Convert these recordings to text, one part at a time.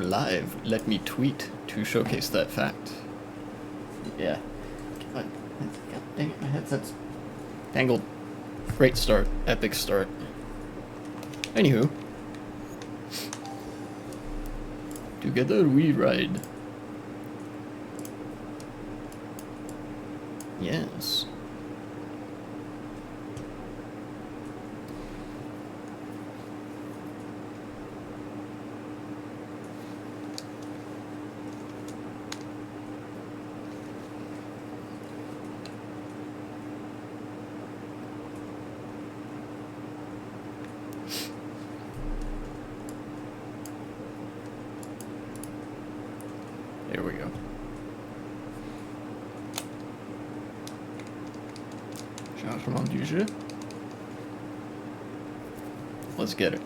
live. Let me tweet to showcase that fact. Yeah. God dang it, my headset's tangled. Great start. Epic start. Anywho. Together we ride. Yes. There we go. Changement du jeu. Let's get it.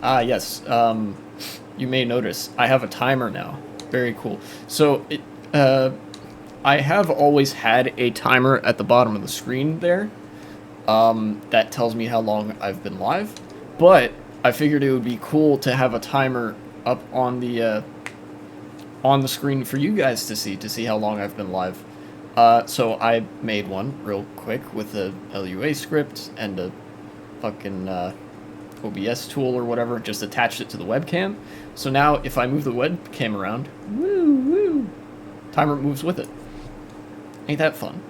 Ah, yes. You may notice I have a timer now. Very cool. So, I have always had a timer at the bottom of the screen there. That tells me how long I've been live. But I figured it would be cool to have a timer up on the screen for you guys to see how long I've been live. So I made one real quick with a LUA script and a fucking OBS tool or whatever, just attached it to the webcam. So now if I move the webcam around, woo, timer moves with it. Ain't that fun?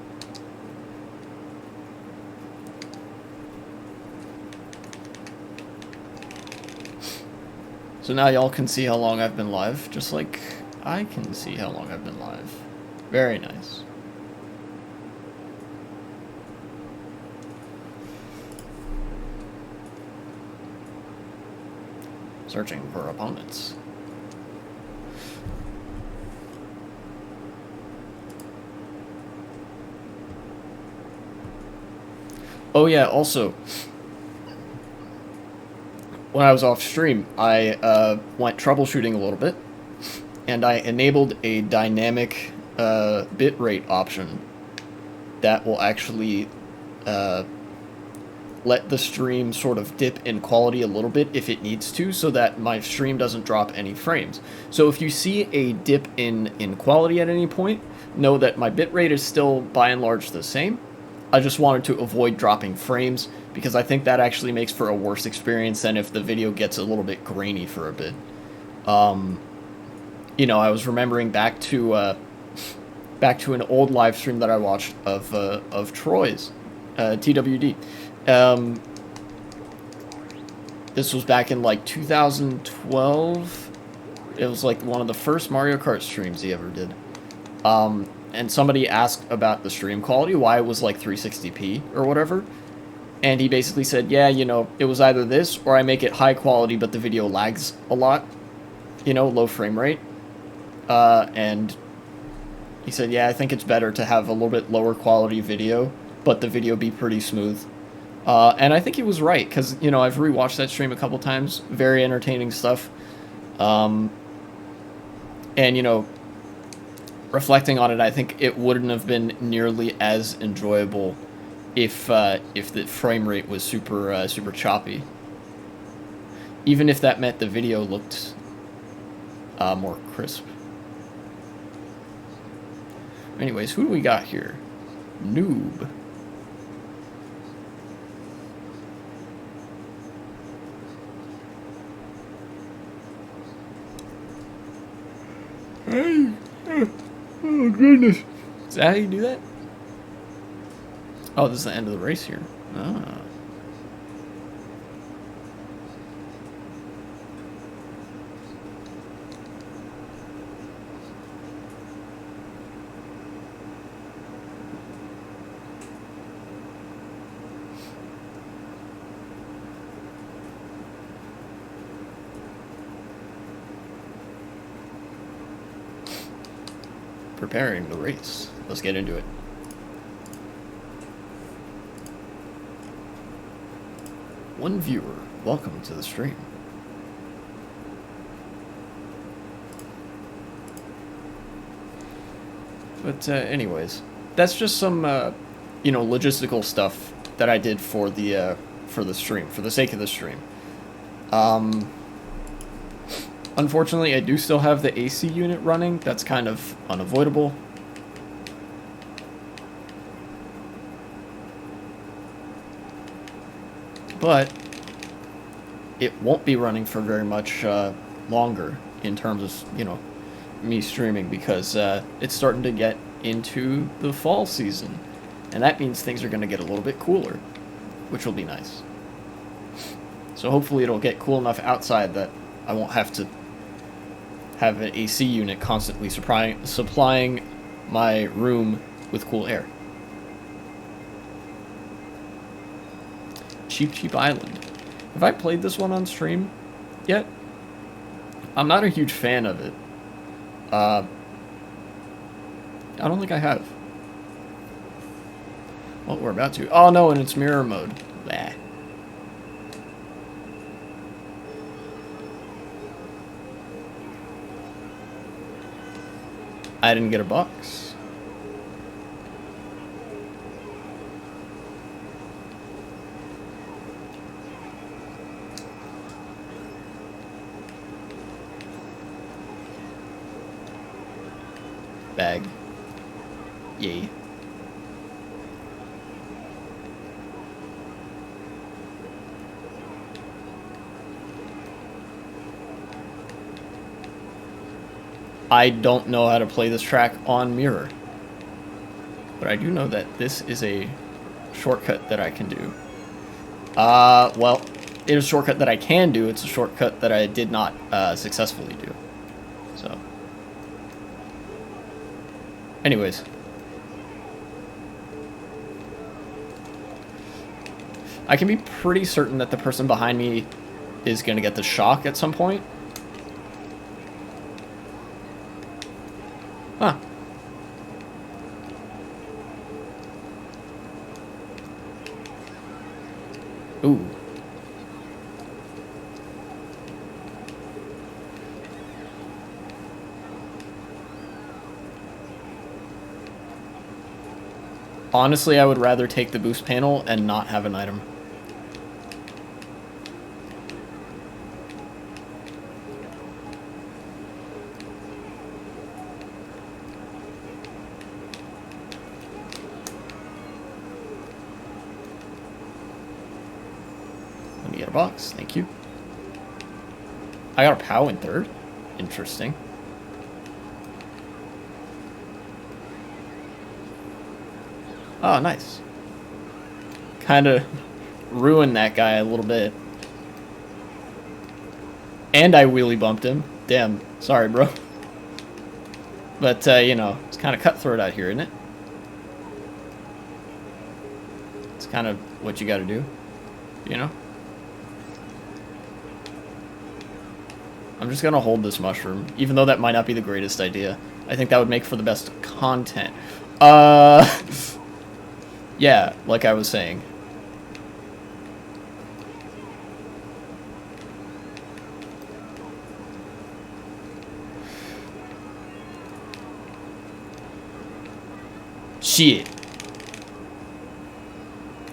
So now y'all can see how long I've been live, just like I can see how long I've been live. Very nice. Searching for opponents. Oh yeah, also, when I was off stream, I went troubleshooting a little bit, and I enabled a dynamic bitrate option that will actually let the stream sort of dip in quality a little bit if it needs to, so that my stream doesn't drop any frames. So if you see a dip in quality at any point, know that my bitrate is still by and large the same. I just wanted to avoid dropping frames, because I think that actually makes for a worse experience than if the video gets a little bit grainy for a bit. You know, I was remembering back to an old live stream that I watched of Troy's, TWD. This was back in like 2012. It was like one of the first Mario Kart streams he ever did. And somebody asked about the stream quality, why it was like 360p or whatever. And he basically said, yeah, you know, it was either this or I make it high quality, but the video lags a lot, you know, low frame rate. And he said, yeah, I think it's better to have a little bit lower quality video, but the video be pretty smooth. And I think he was right, because, you know, I've rewatched that stream a couple times. Very entertaining stuff. And, you know, reflecting on it, I think it wouldn't have been nearly as enjoyable if the frame rate was super choppy. Even if that meant the video looked more crisp. Anyways, who do we got here? Noob. Hey. Oh, goodness. Is that how you do that? Oh, this is the end of the race here. Ah. Preparing the race. Let's get into it. One viewer. Welcome to the stream. But anyways, that's just some you know, logistical stuff that I did for the stream, for the sake of the stream. Unfortunately, I do still have the AC unit running. That's kind of unavoidable. But it won't be running for very much longer in terms of, you know, me streaming, because it's starting to get into the fall season. And that means things are going to get a little bit cooler, which will be nice. So hopefully it'll get cool enough outside that I won't have to have an AC unit constantly supplying my room with cool air. Cheap Island. Have I played this one on stream yet? I'm not a huge fan of it. I don't think I have. Well, we're about to. Oh no, and it's mirror mode. Bah. I didn't get a box. Bag. Yay. I don't know how to play this track on mirror, but I do know that this is a shortcut that I can do. Well, it is a shortcut that I can do. It's a shortcut that I did not successfully do. So, anyways. I can be pretty certain that the person behind me is going to get the shock at some point. Huh. Ooh. Honestly, I would rather take the boost panel and not have an item. Let me get a box, thank you. I got a POW in third. Interesting. Oh, nice. Kind of ruined that guy a little bit. And I wheelie bumped him. Damn. Sorry, bro. But, you know, it's kind of cutthroat out here, isn't it? It's kind of what you gotta do, you know? I'm just gonna hold this mushroom, even though that might not be the greatest idea. I think that would make for the best content. Yeah, like I was saying. Shit.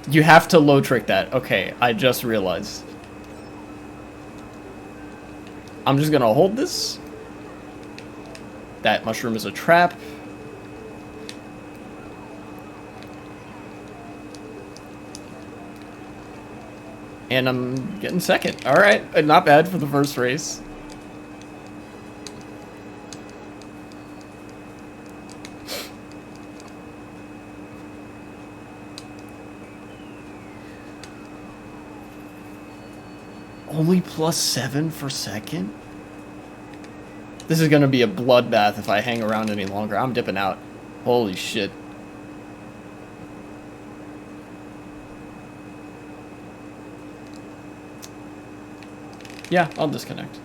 You have to low trick that. Okay, I just realized. I'm just gonna hold this. That mushroom is a trap. And I'm getting second. Alright, not bad for the first race. Only +7 for second? This is gonna be a bloodbath if I hang around any longer. I'm dipping out. Holy shit. Yeah, I'll disconnect.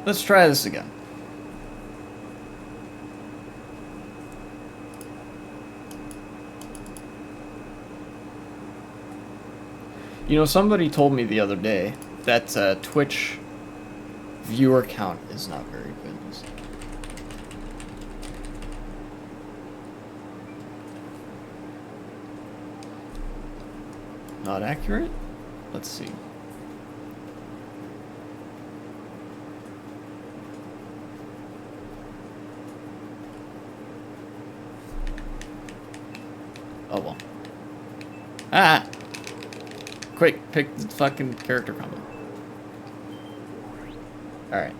Let's try this again. You know, somebody told me the other day that Twitch viewer count is not very good. Not accurate? Let's see. Oh well. Ah! Quick, pick the fucking character combo. Alright.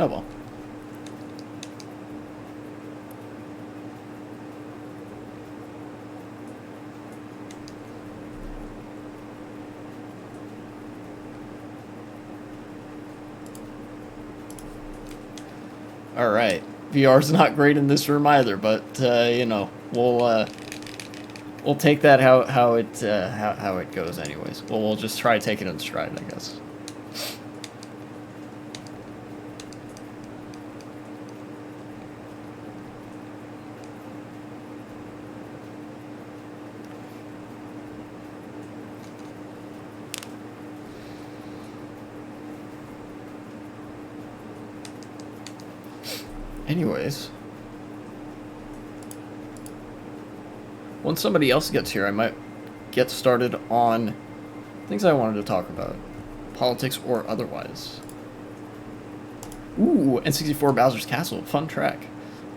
Oh well. Alright. VR's not great in this room either, but you know, we'll take that how it goes anyways. Well, we'll just try taking it in stride, I guess. Anyways, once somebody else gets here, I might get started on things I wanted to talk about, politics or otherwise. Ooh, N64 Bowser's Castle, fun track.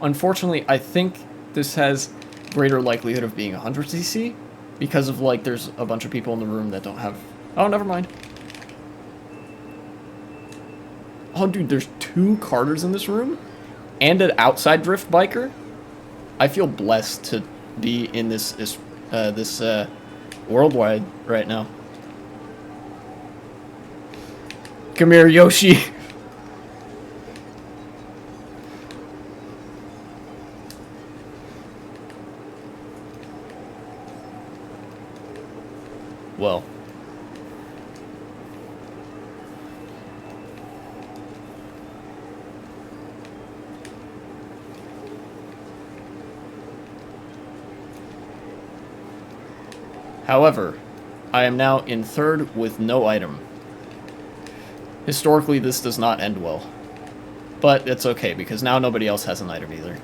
Unfortunately, I think this has greater likelihood of being 100cc because of, like, there's a bunch of people in the room that don't have... Oh, never mind. Oh, dude, there's 2 karters in this room? And an outside drift biker. I feel blessed to be in this worldwide right now. Come here, Yoshi. Well. However, I am now in 3rd with no item. Historically, this does not end well. But it's okay, because now nobody else has an item either.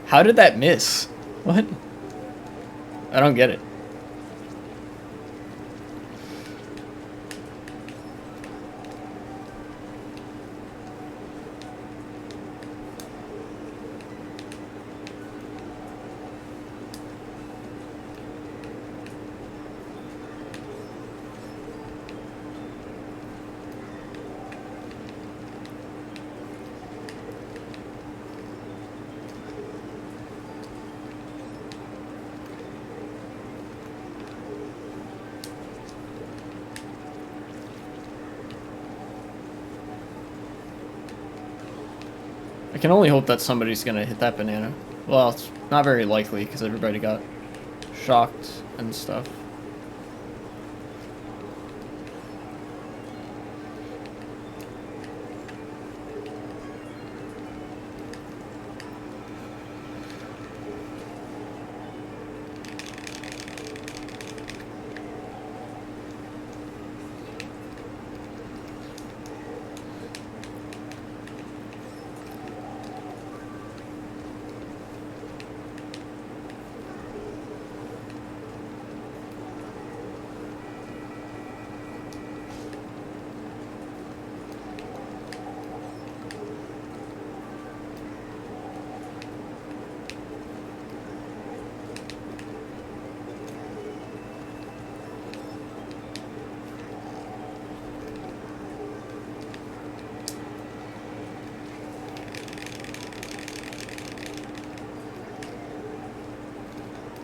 How did that miss? What? I don't get it. I can only hope that somebody's gonna hit that banana. Well, it's not very likely because everybody got shocked and stuff.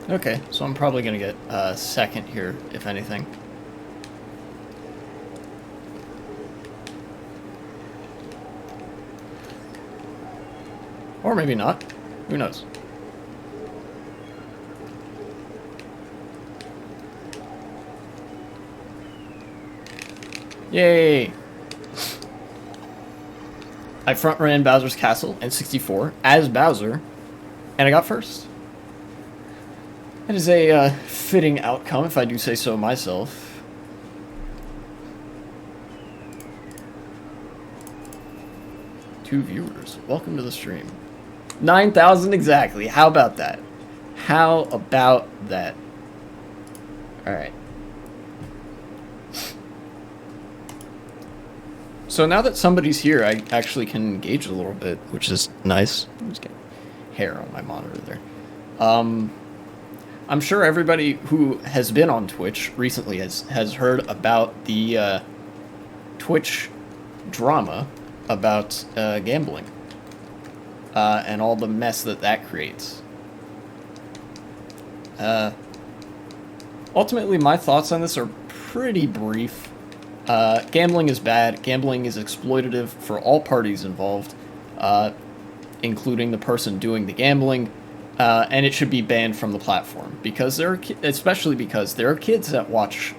Okay, so I'm probably going to get second here, if anything. Or maybe not. Who knows? Yay! I front ran Bowser's Castle in 64 as Bowser, and I got first. That is a fitting outcome, if I do say so myself. Two viewers. Welcome to the stream. 9,000 exactly. How about that? How about that? Alright. So now that somebody's here, I actually can engage a little bit, which is nice. I'm just getting hair on my monitor there. I'm sure everybody who has been on Twitch recently has heard about the Twitch drama about gambling and all the mess that creates. Ultimately, my thoughts on this are pretty brief. Gambling is bad. Gambling is exploitative for all parties involved, including the person doing the gambling, and it should be banned from the platform because especially because there are kids that watch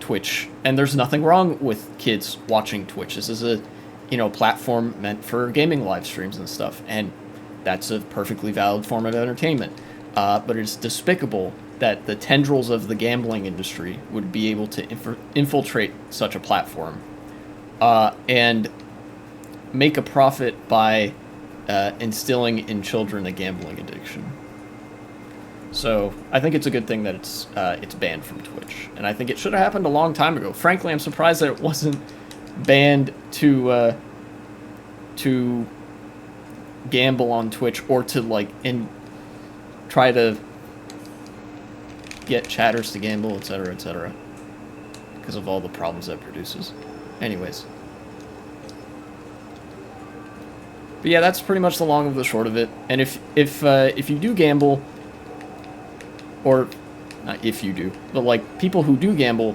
Twitch, and there's nothing wrong with kids watching Twitch. This is a platform meant for gaming live streams and stuff, and that's a perfectly valid form of entertainment. But it's despicable that the tendrils of the gambling industry would be able to infiltrate such a platform and make a profit by instilling in children a gambling addiction. So I think it's a good thing that it's banned from Twitch, and I think it should have happened a long time ago. Frankly, I'm surprised that it wasn't banned to gamble on Twitch or to try to get chatters to gamble, etc., etc., because of all the problems that produces. Anyways. But yeah, that's pretty much the long of the short of it. And if you do gamble, or not if you do, but people who do gamble,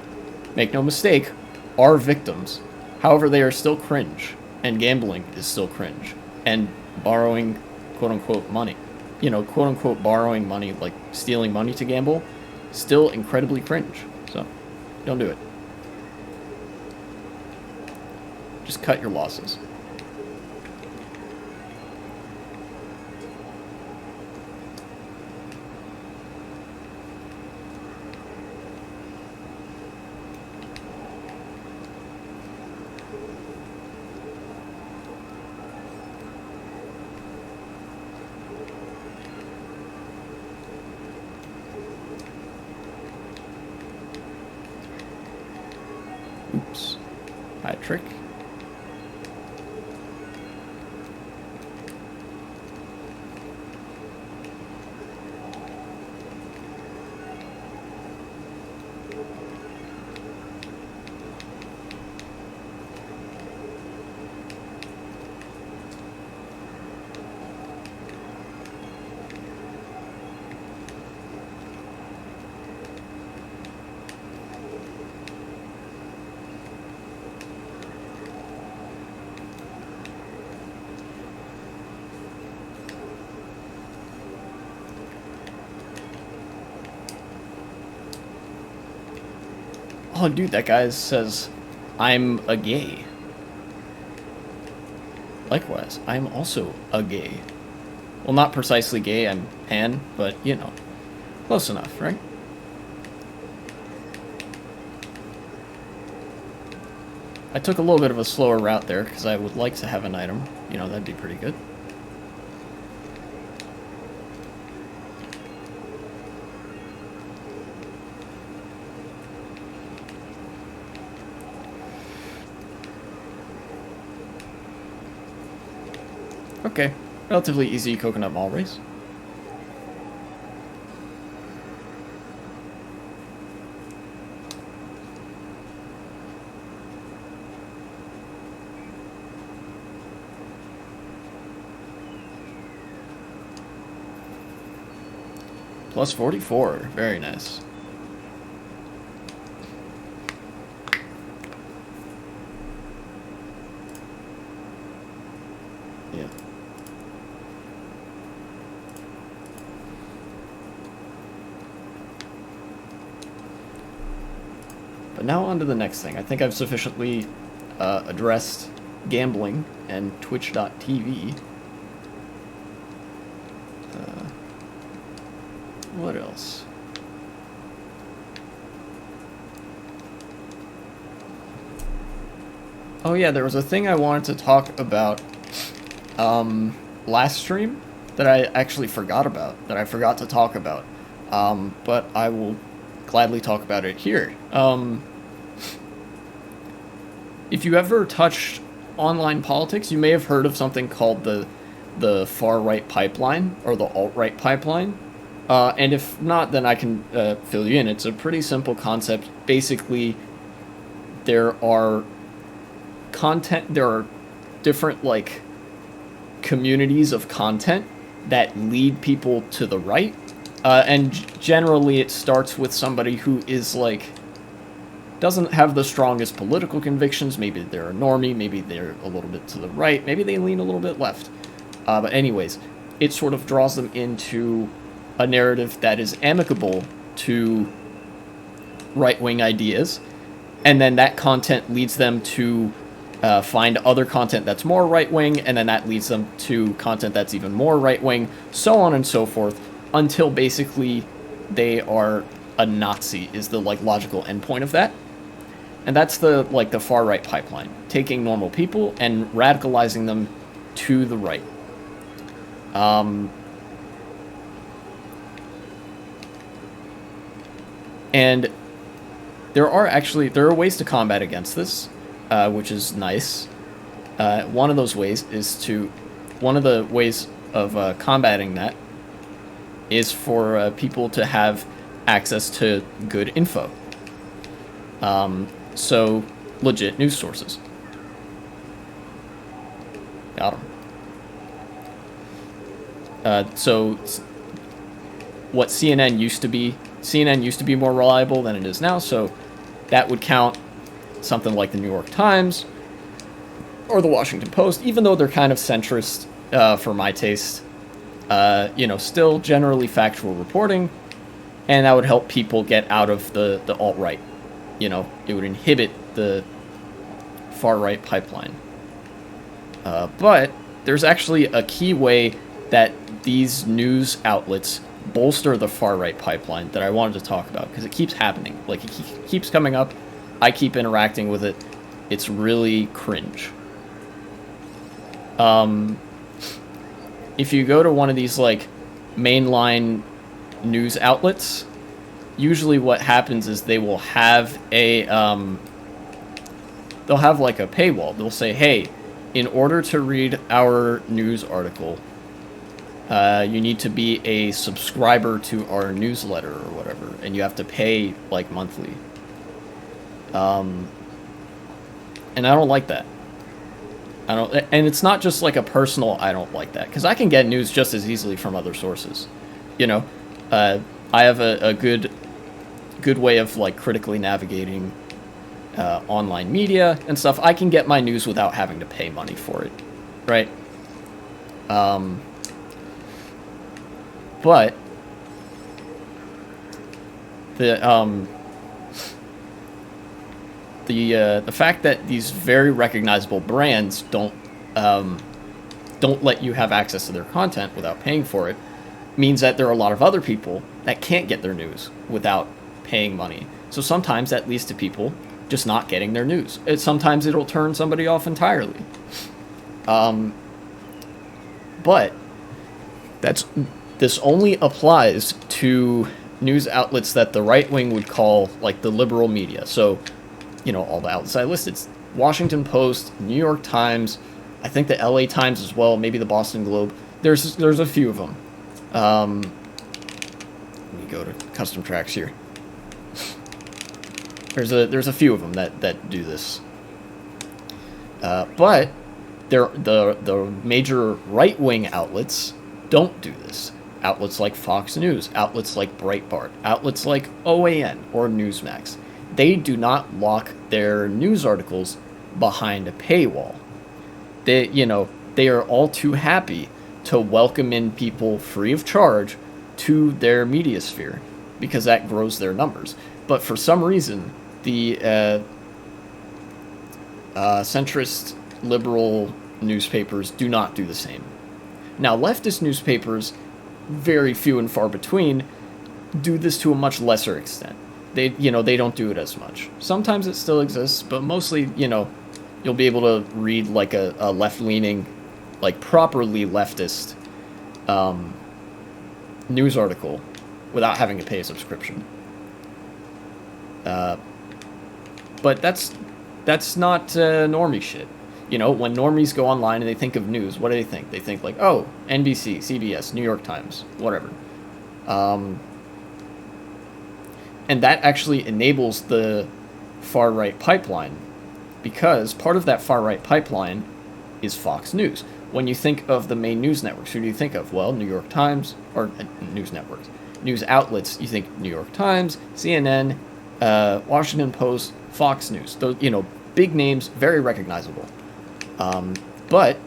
make no mistake, are victims. However, they are still cringe, and gambling is still cringe, and borrowing quote-unquote money, quote-unquote borrowing money, like stealing money to gamble, still incredibly cringe. So, don't do it. Just cut your losses. Oops. Hat trick. Oh, dude, that guy says, I'm a gay. Likewise, I'm also a gay. Well, not precisely gay, I'm pan, but, close enough, right? I took a little bit of a slower route there, because I would like to have an item. That'd be pretty good. Okay, relatively easy coconut mall race. Plus 44. Very nice. Yeah. But now on to the next thing. I think I've sufficiently addressed gambling and Twitch.tv. What else? Oh yeah, there was a thing I wanted to talk about last stream that I actually forgot about, that I forgot to talk about. But I will gladly talk about it here. If you ever touched online politics, you may have heard of something called the far-right pipeline, or the alt-right pipeline. And if not, then I can fill you in. It's a pretty simple concept. Basically, there are different, like, communities of content that lead people to the right. And generally it starts with somebody who is, like, doesn't have the strongest political convictions. Maybe they're a normie, maybe they're a little bit to the right, maybe they lean a little bit left. But anyways, it sort of draws them into a narrative that is amicable to right-wing ideas, and then that content leads them to find other content that's more right-wing, and then that leads them to content that's even more right-wing, so on and so forth, until basically they are a Nazi, is the, like, logical endpoint of that. And that's the, like, the far-right pipeline, taking normal people and radicalizing them to the right. And there are ways to combat against this, which is nice. One of the ways of combating that is for people to have access to good info. So, legit news sources. Got them. So, what CNN used to be more reliable than it is now, so that would count something like the New York Times or the Washington Post, even though they're kind of centrist for my taste. Still generally factual reporting, and that would help people get out of the alt-right. It would inhibit the far-right pipeline. But there's actually a key way that these news outlets bolster the far-right pipeline that I wanted to talk about, because it keeps happening. Like, it keeps coming up. I keep interacting with it. It's really cringe. If you go to one of these, like, mainline news outlets, usually what happens is they will have they'll have, like, a paywall. They'll say, hey, in order to read our news article, you need to be a subscriber to our newsletter or whatever, and you have to pay, like, monthly. And I don't like that. And it's not just like a personal I don't like that, because I can get news just as easily from other sources. I have a good way of, like, critically navigating online media and stuff. I can get my news without having to pay money for it, right? But the fact that these very recognizable brands don't let you have access to their content without paying for it means that there are a lot of other people that can't get their news without paying money. So sometimes that leads to people just not getting their news. Sometimes it'll turn somebody off entirely. But this only applies to news outlets that the right wing would call, like, the liberal media. So, all the outlets I listed: Washington Post, New York Times, I think the LA Times as well, maybe the Boston Globe. There's a few of them. Let me go to custom tracks here. There's a few of them that do this. But the major right-wing outlets don't do this. outlets like Fox News, outlets like Breitbart, outlets like OAN or Newsmax, they do not lock their news articles behind a paywall. They are all too happy to welcome in people free of charge to their media sphere because that grows their numbers. But for some reason, the centrist liberal newspapers do not do the same. Now, leftist newspapers, very few and far between, do this to a much lesser extent. They don't do it as much. Sometimes it still exists, but mostly, you'll be able to read like a left-leaning, like properly leftist news article without having to pay a subscription. But that's not normie shit. When normies go online and they think of news, what do they think? They think like, oh, NBC, CBS, New York Times, whatever. And that actually enables the far-right pipeline, because part of that far-right pipeline is Fox News. When you think of the main news networks, who do you think of? Well, New York Times, or news networks. News outlets, you think New York Times, CNN, Washington Post, Fox News. Those, big names, very recognizable. But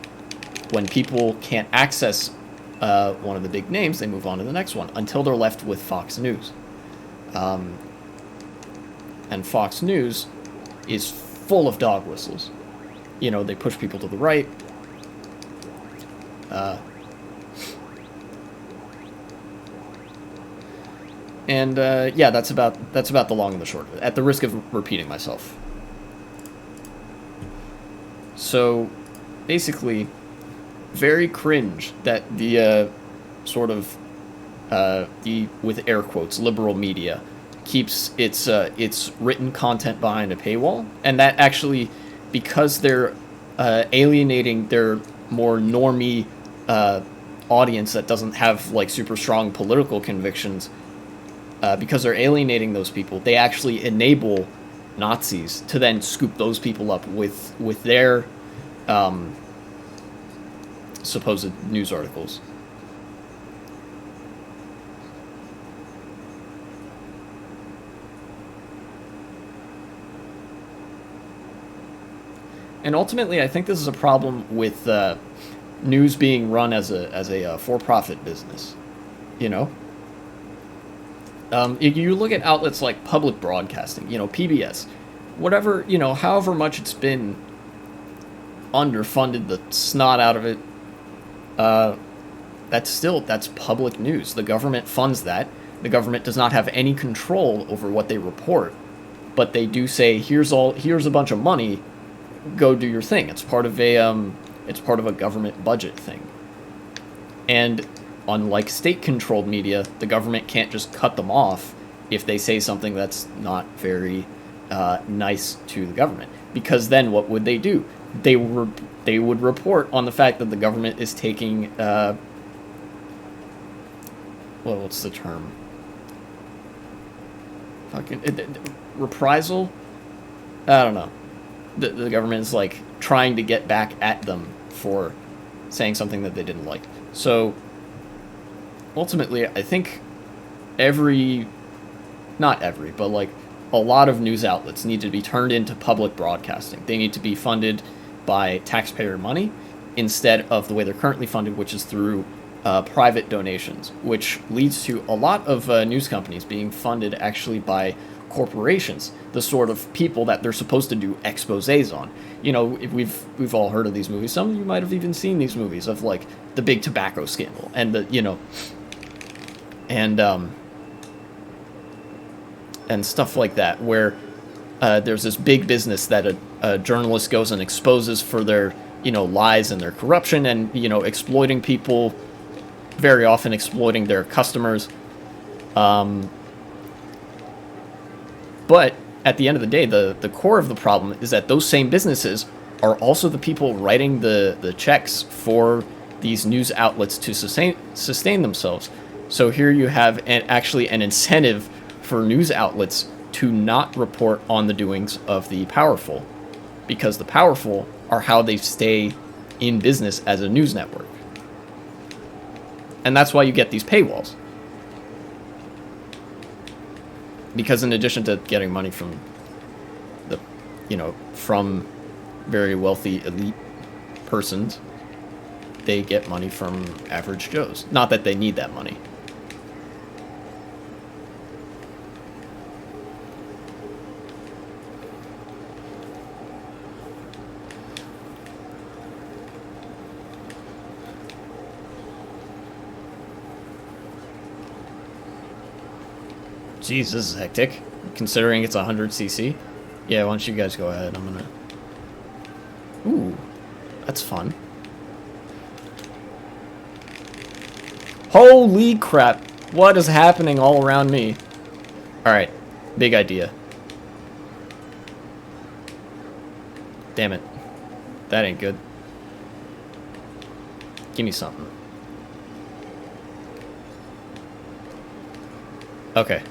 when people can't access one of the big names, they move on to the next one until they're left with Fox News. And Fox News is full of dog whistles. They push people to the right. Yeah, that's about the long and the short of it, at the risk of repeating myself. So, basically, very cringe that the sort of the, with air quotes, liberal media keeps its written content behind a paywall, and that actually, because they're alienating their more normie audience that doesn't have like super strong political convictions, because they're alienating those people, they actually enable Nazis to then scoop those people up with their supposed news articles. And ultimately, I think this is a problem with news being run as a for-profit business. You look at outlets like public broadcasting, PBS, whatever, however much it's been underfunded the snot out of it, that's public news. The government funds that. The government does not have any control over what they report, but they do say, here's a bunch of money, go do your thing. It's part of a government budget thing. And unlike state-controlled media, the government can't just cut them off if they say something that's not very nice to the government. Because then what would they do? They would report on the fact that the government is taking what's the term? Reprisal? I don't know. The government is like trying to get back at them for saying something that they didn't like. So ultimately, I think not every, but like a lot of news outlets need to be turned into public broadcasting. They need to be funded by taxpayer money instead of the way they're currently funded, which is through private donations, which leads to a lot of news companies being funded actually by corporations, the sort of people that they're supposed to do exposés on. We've all heard of these movies. Some of you might have even seen these movies of like the big tobacco scandal and and stuff like that, where there's this big business that a journalist goes and exposes for their lies and their corruption and exploiting people, very often exploiting their customers. But at the end of the day, the core of the problem is that those same businesses are also the people writing the checks for these news outlets to sustain themselves. So here you have actually an incentive for news outlets to not report on the doings of the powerful, because the powerful are how they stay in business as a news network. And that's why you get these paywalls. Because in addition to getting money from the, from very wealthy elite persons, they get money from average Joes. Not that they need that money. Jeez, this is hectic. Considering it's 100cc. Yeah, why don't you guys go ahead? I'm gonna... Ooh, that's fun. Holy crap. What is happening all around me? Alright, big idea. Damn it. That ain't good. Give me something. Okay.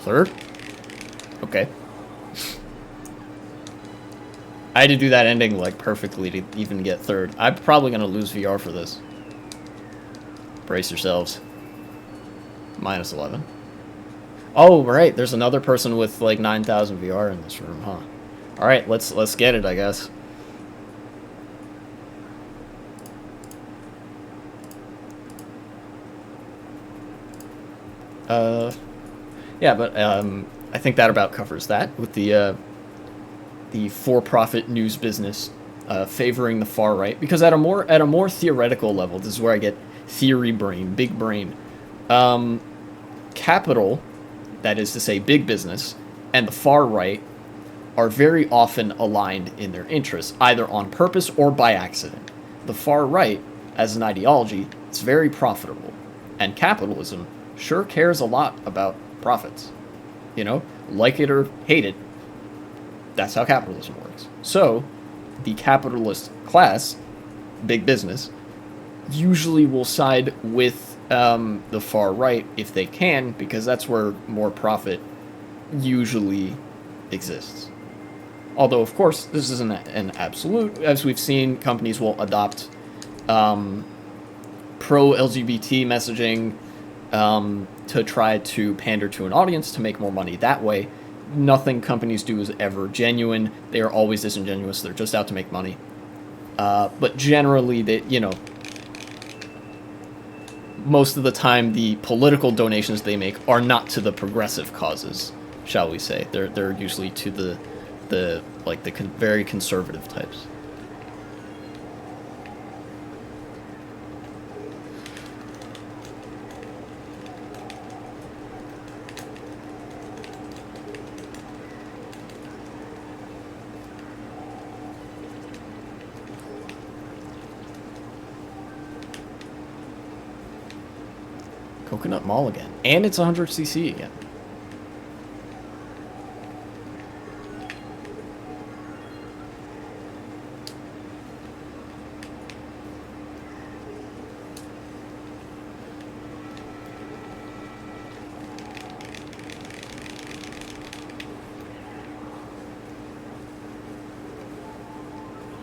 Third? Okay. I had to do that ending, like, perfectly to even get third. I'm probably going to lose VR for this. Brace yourselves. Minus 11. Oh, right. There's another person with, like, 9,000 VR in this room, huh? Alright, let's get it, I guess. Yeah, but I think that about covers that with the for-profit news business favoring the far right, because at a more theoretical level, this is where I get theory brain, big brain. Capital, that is to say, big business, and the far right are very often aligned in their interests, either on purpose or by accident. The far right, as an ideology, is very profitable, and capitalism sure cares a lot about profits. Like it or hate it, that's how capitalism works. So, the capitalist class, big business, usually will side with the far right if they can, because that's where more profit usually exists. Although, of course, this isn't an absolute. As we've seen, companies will adopt pro-LGBT messaging to try to pander to an audience to make more money that way. Nothing companies do is ever genuine. They are always disingenuous. They're just out to make money. But generally, most of the time, the political donations they make are not to the progressive causes, shall we say. They're usually to the very conservative types. Coconut Mall again. And it's 100cc again.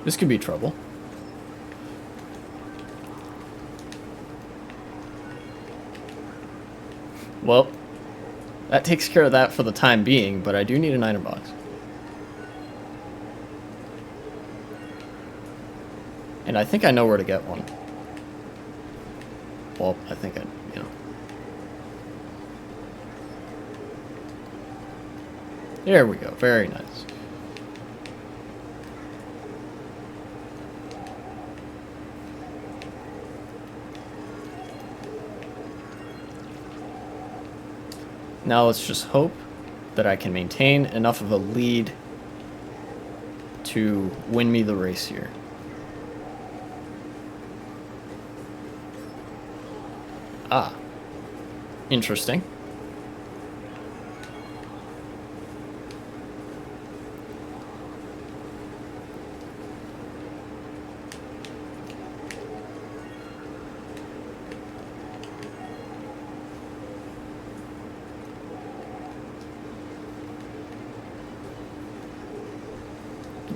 This could be trouble. Well, that takes care of that for the time being, but I do need a niner box. And I think I know where to get one. Well, I think There we go. Very nice. Now let's just hope that I can maintain enough of a lead to win me the race here. Ah. Interesting.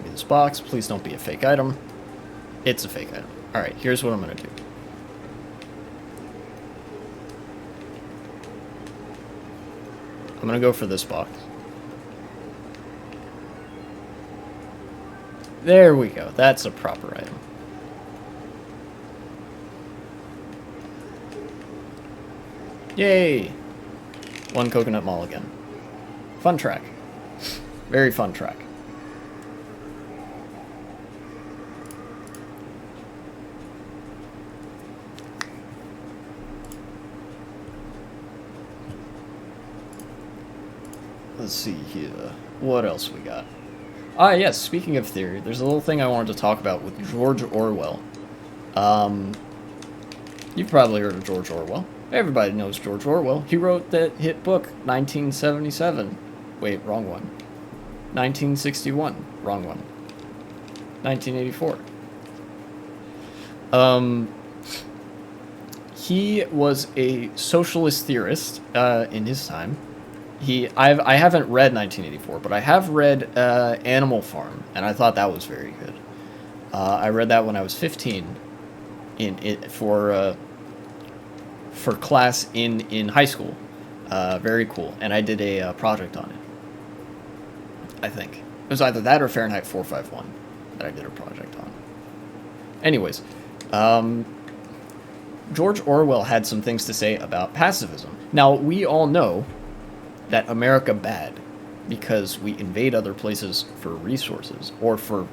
me this box. Please don't be a fake item. It's a fake item. Alright, here's what I'm going to do. I'm going to go for this box. There we go. That's a proper item. Yay! One coconut mulligan. Fun track. Very fun track. Let's see here. What else we got? Ah, yes, speaking of theory, there's a little thing I wanted to talk about with George Orwell. You've probably heard of George Orwell. Everybody knows George Orwell. He wrote that hit book, 1977. Wait, wrong one. 1961. Wrong one. 1984. He was a socialist theorist in his time. I haven't read 1984, but I have read Animal Farm, and I thought that was very good. I read that when I was 15 for class in high school. Very cool, and I did a project on it. I think it was either that or Fahrenheit 451 that I did a project on. Anyways, George Orwell had some things to say about pacifism. Now, we all know that America bad because we invade other places for resources or for,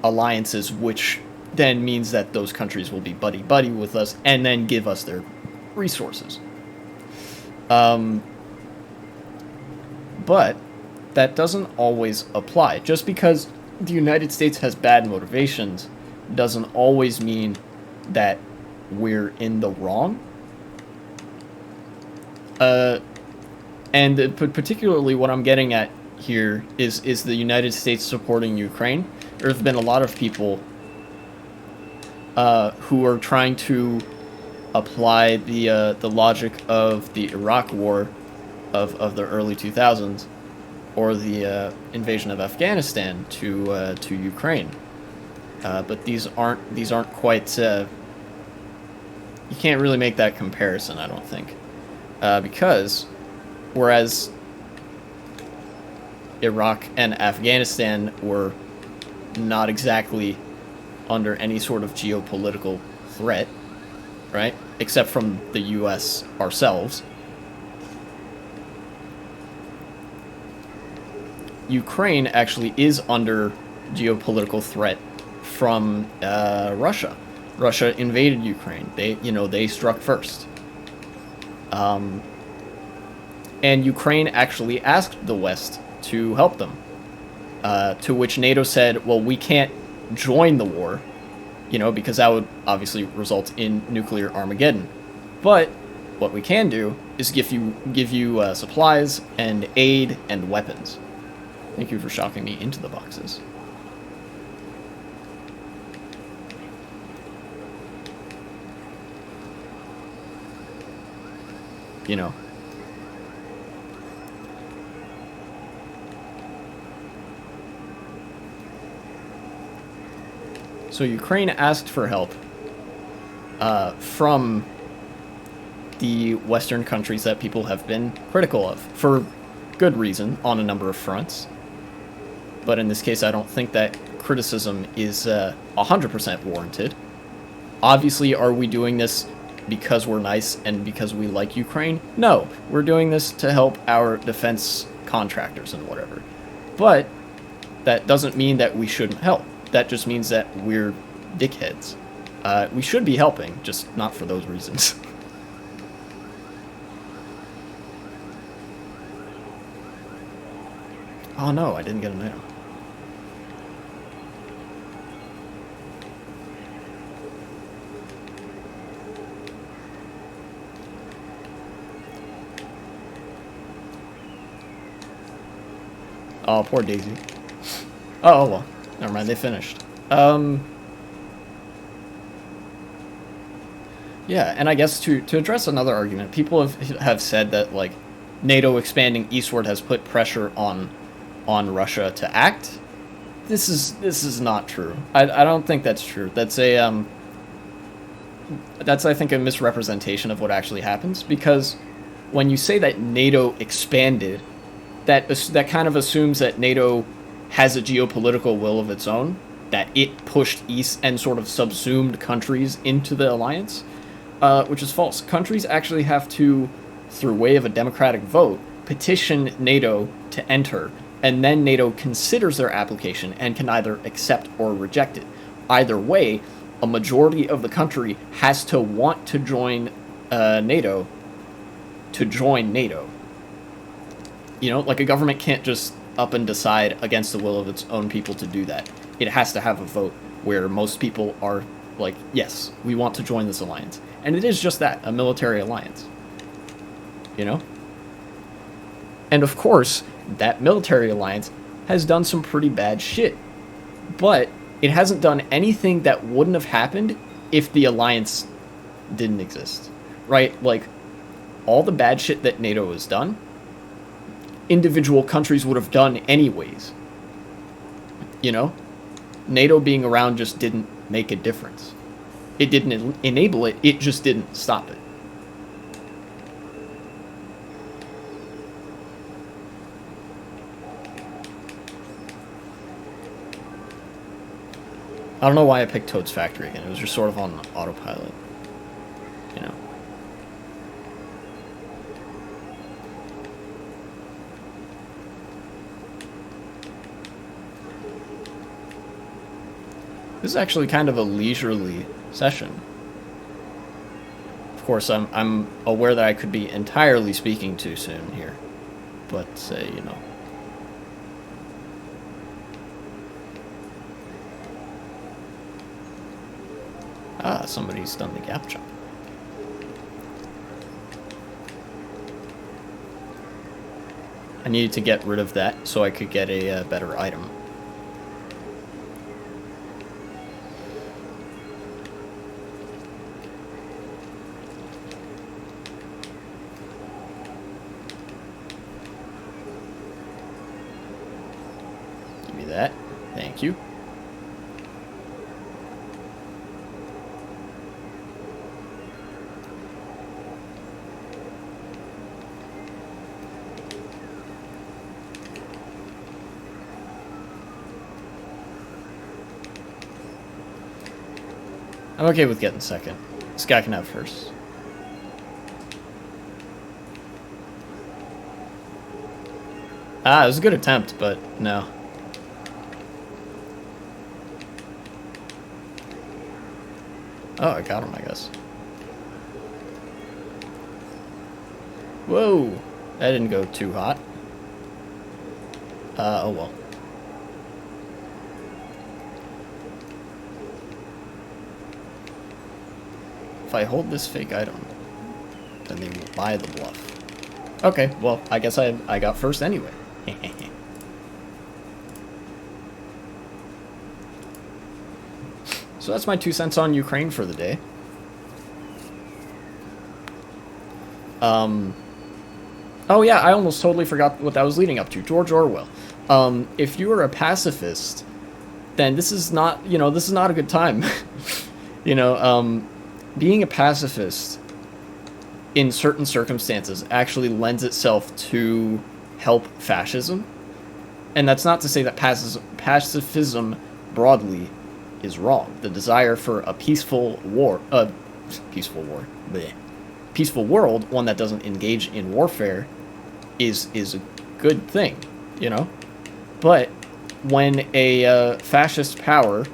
alliances, which then means that those countries will be buddy-buddy with us and then give us their resources. But that doesn't always apply. Just because the United States has bad motivations doesn't always mean that we're in the wrong. And particularly what I'm getting at here is the United States supporting Ukraine. There have been a lot of people who are trying to apply the logic of the Iraq War of the early 2000s or the invasion of Afghanistan to Ukraine. But these aren't quite. You can't really make that comparison, I don't think, because whereas Iraq and Afghanistan were not exactly under any sort of geopolitical threat, right? Except from the U.S. ourselves. Ukraine actually is under geopolitical threat from Russia. Russia invaded Ukraine. They struck first. And Ukraine actually asked the West to help them. To which NATO said, well, we can't join the war, because that would obviously result in nuclear Armageddon. But what we can do is give you supplies and aid and weapons. Thank you for shocking me into the boxes. So Ukraine asked for help from the Western countries that people have been critical of, for good reason, on a number of fronts. But in this case, I don't think that criticism is 100% warranted. Obviously, are we doing this because we're nice and because we like Ukraine? No, we're doing this to help our defense contractors and whatever. But that doesn't mean that we shouldn't help. That just means that we're dickheads. We should be helping, just not for those reasons. Oh no, I didn't get an item. Oh, poor Daisy. Oh, well. Never mind, they finished. Yeah, and I guess to address another argument, people have said that, like, NATO expanding eastward has put pressure on Russia to act. this is not true. I don't think that's true. That's I think a misrepresentation of what actually happens, because when you say that NATO expanded, that kind of assumes that NATO has a geopolitical will of its own, that it pushed east and sort of subsumed countries into the alliance, which is false. Countries actually have to, through way of a democratic vote, petition NATO to enter, and then NATO considers their application and can either accept or reject it. Either way, a majority of the country has to want to join NATO to join NATO. You know, like a government can't just up and decide against the will of its own people to do that. It has to have a vote where most people are like, yes, we want to join this alliance. And it is just that, a military alliance. You know? And of course, that military alliance has done some pretty bad shit. But it hasn't done anything that wouldn't have happened if the alliance didn't exist. Right? Like, all the bad shit that NATO has done, individual countries would have done anyways. You know? NATO being around just didn't make a difference. It didn't enable it, it just didn't stop it. I don't know why I picked Toad's Factory again. It was just sort of on autopilot. You know. This is actually kind of a leisurely session. Of course, I'm aware that I could be entirely speaking too soon here. But, you know. Ah, somebody's done the gap jump. I needed to get rid of that so I could get a better item. Give me that. Thank you. I'm okay with getting second. This guy can have first. Ah, it was a good attempt, but no. Oh, I got him, I guess. Whoa! That didn't go too hot. Oh well. If I hold this fake item, then they will buy the bluff. Okay, well, I guess I got first anyway. So that's my 2 cents on Ukraine for the day. Oh yeah, I almost totally forgot what that was leading up to. George Orwell. If you are a pacifist, then this is not, you know, this is not a good time. You know, being a pacifist in certain circumstances actually lends itself to help fascism. And that's not to say that pacifism broadly is wrong. The desire for a peaceful world, one that doesn't engage in warfare, is a good thing, you know? But when a fascist power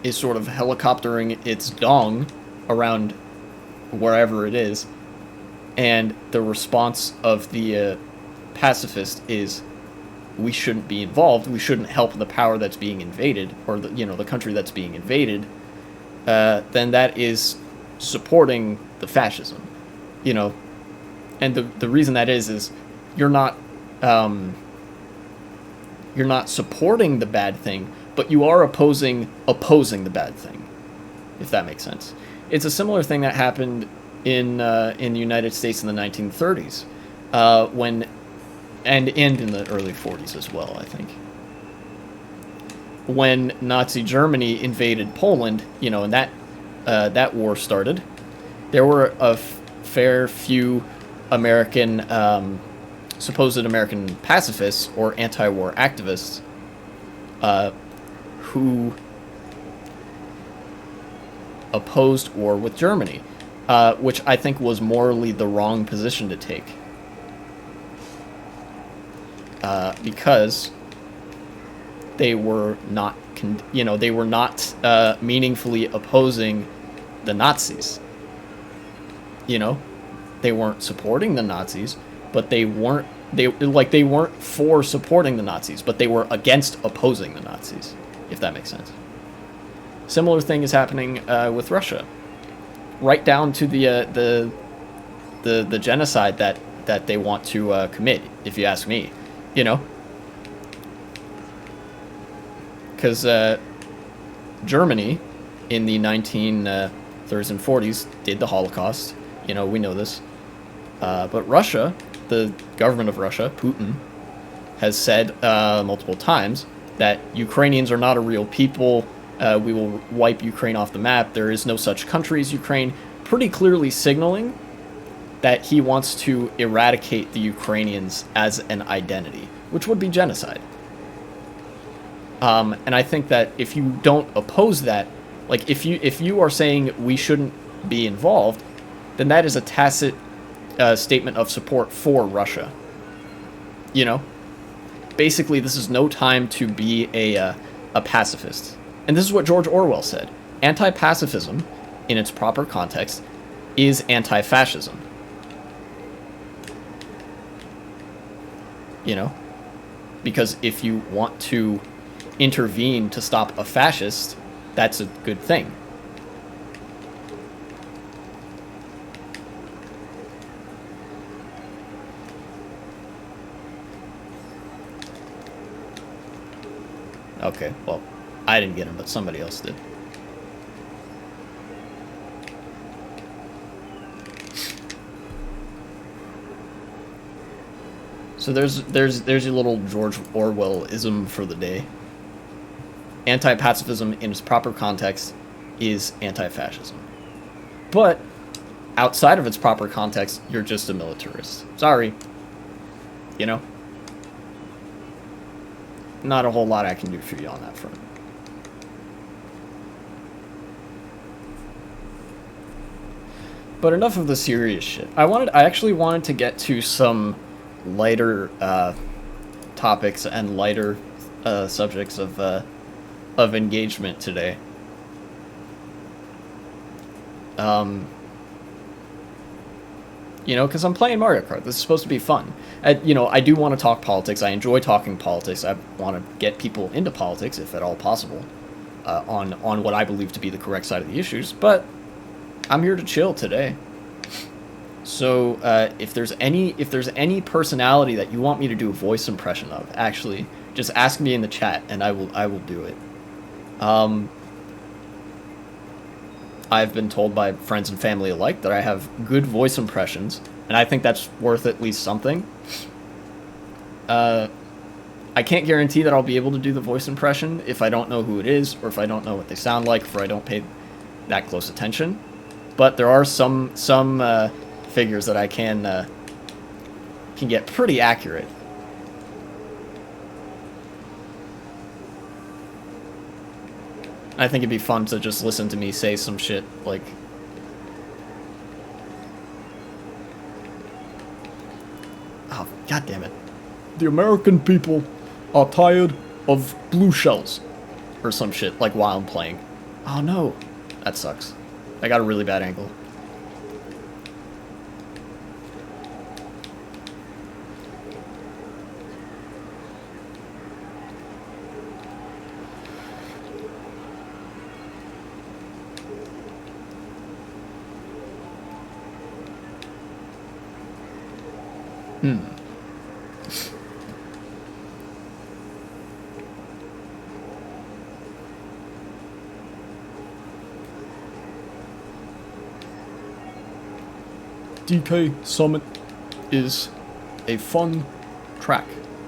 is sort of helicoptering its dong around wherever it is, and the response of the pacifist is, we shouldn't be involved, we shouldn't help the power that's being invaded, or the, you know, the country that's being invaded, then that is supporting the fascism, you know? And the reason that is you're not supporting the bad thing, but you are opposing the bad thing, if that makes sense. It's a similar thing that happened in the United States in the 1930s, and in the early 40s as well, I think. when Nazi Germany invaded Poland, you know, and that war started, there were a fair few American, supposed American pacifists or anti-war activists who opposed war with Germany, which I think was morally the wrong position to take. Because they were not, they were not meaningfully opposing the Nazis. You know, they weren't supporting the Nazis, but they weren't for supporting the Nazis, but they were against opposing the Nazis, if that makes sense. Similar thing is happening with Russia, right down to the genocide that they want to commit, if you ask me. You know, because Germany in the 1930s and 40s did the Holocaust. You know, we know this. But Russia, the government of Russia, Putin, has said multiple times that Ukrainians are not a real people. We will wipe Ukraine off the map. There is no such country as Ukraine. Pretty clearly signaling that he wants to eradicate the Ukrainians as an identity, which would be genocide. And I think that if you don't oppose that, like if you are saying we shouldn't be involved, then that is a tacit statement of support for Russia. You know, basically this is no time to be a pacifist. And this is what George Orwell said: anti-pacifism, in its proper context, is anti-fascism. You know, because if you want to intervene to stop a fascist, that's a good thing. Okay, well, I didn't get him, but somebody else did. So there's your little George Orwell-ism for the day. Anti-pacifism in its proper context is anti-fascism. But outside of its proper context, you're just a militarist. Sorry. You know? Not a whole lot I can do for you on that front. But enough of the serious shit. I actually wanted to get to some lighter topics and lighter subjects of engagement today. You know, because I'm playing Mario Kart. This is supposed to be fun. You know, I do want to talk politics. I enjoy talking politics. I want to get people into politics, if at all possible, on what I believe to be the correct side of the issues. But I'm here to chill today. So if there's any personality that you want me to do a voice impression of, actually, just ask me in the chat and I will do it. I've been told by friends and family alike that I have good voice impressions, and I think that's worth at least something. I can't guarantee that I'll be able to do the voice impression if I don't know who it is, or if I don't know what they sound like, or I don't pay that close attention. But there are some figures that I can get pretty accurate. I think it'd be fun to just listen to me say some shit like, oh, god damn it. The American people are tired of blue shells. Or some shit, like while I'm playing. Oh no. That sucks. I got a really bad angle. DK Summit is a fun track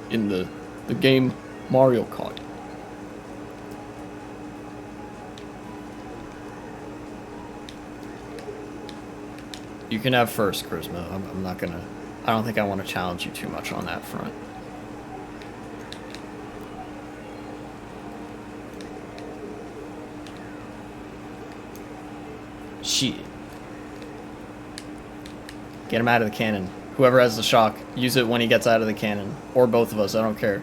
in the game Mario Kart. You can have first, Charisma. I'm not gonna... I don't think I want to challenge you too much on that front. Shit. Get him out of the cannon. Whoever has the shock, use it when he gets out of the cannon. Or both of us, I don't care.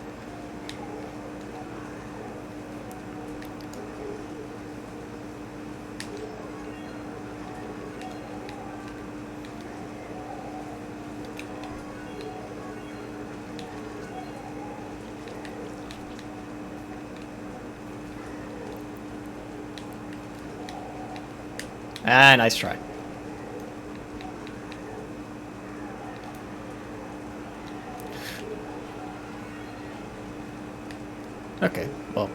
Ah, nice try. Okay, well.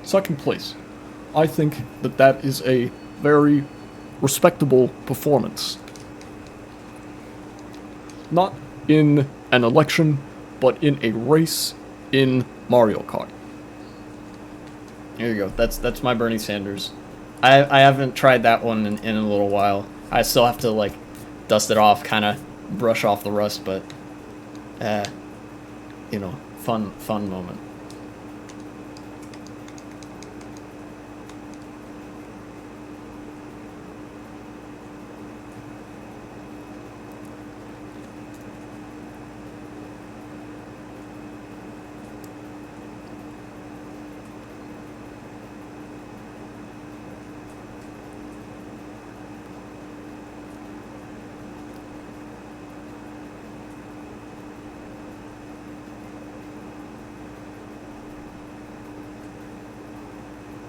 Second place. I think that that is a very respectable performance. Not in an election, but in a race in Mario Kart. Here you go. That's my Bernie Sanders. I haven't tried that one in a little while. I still have to, like, dust it off, kind of brush off the rust, but, you know, fun moment.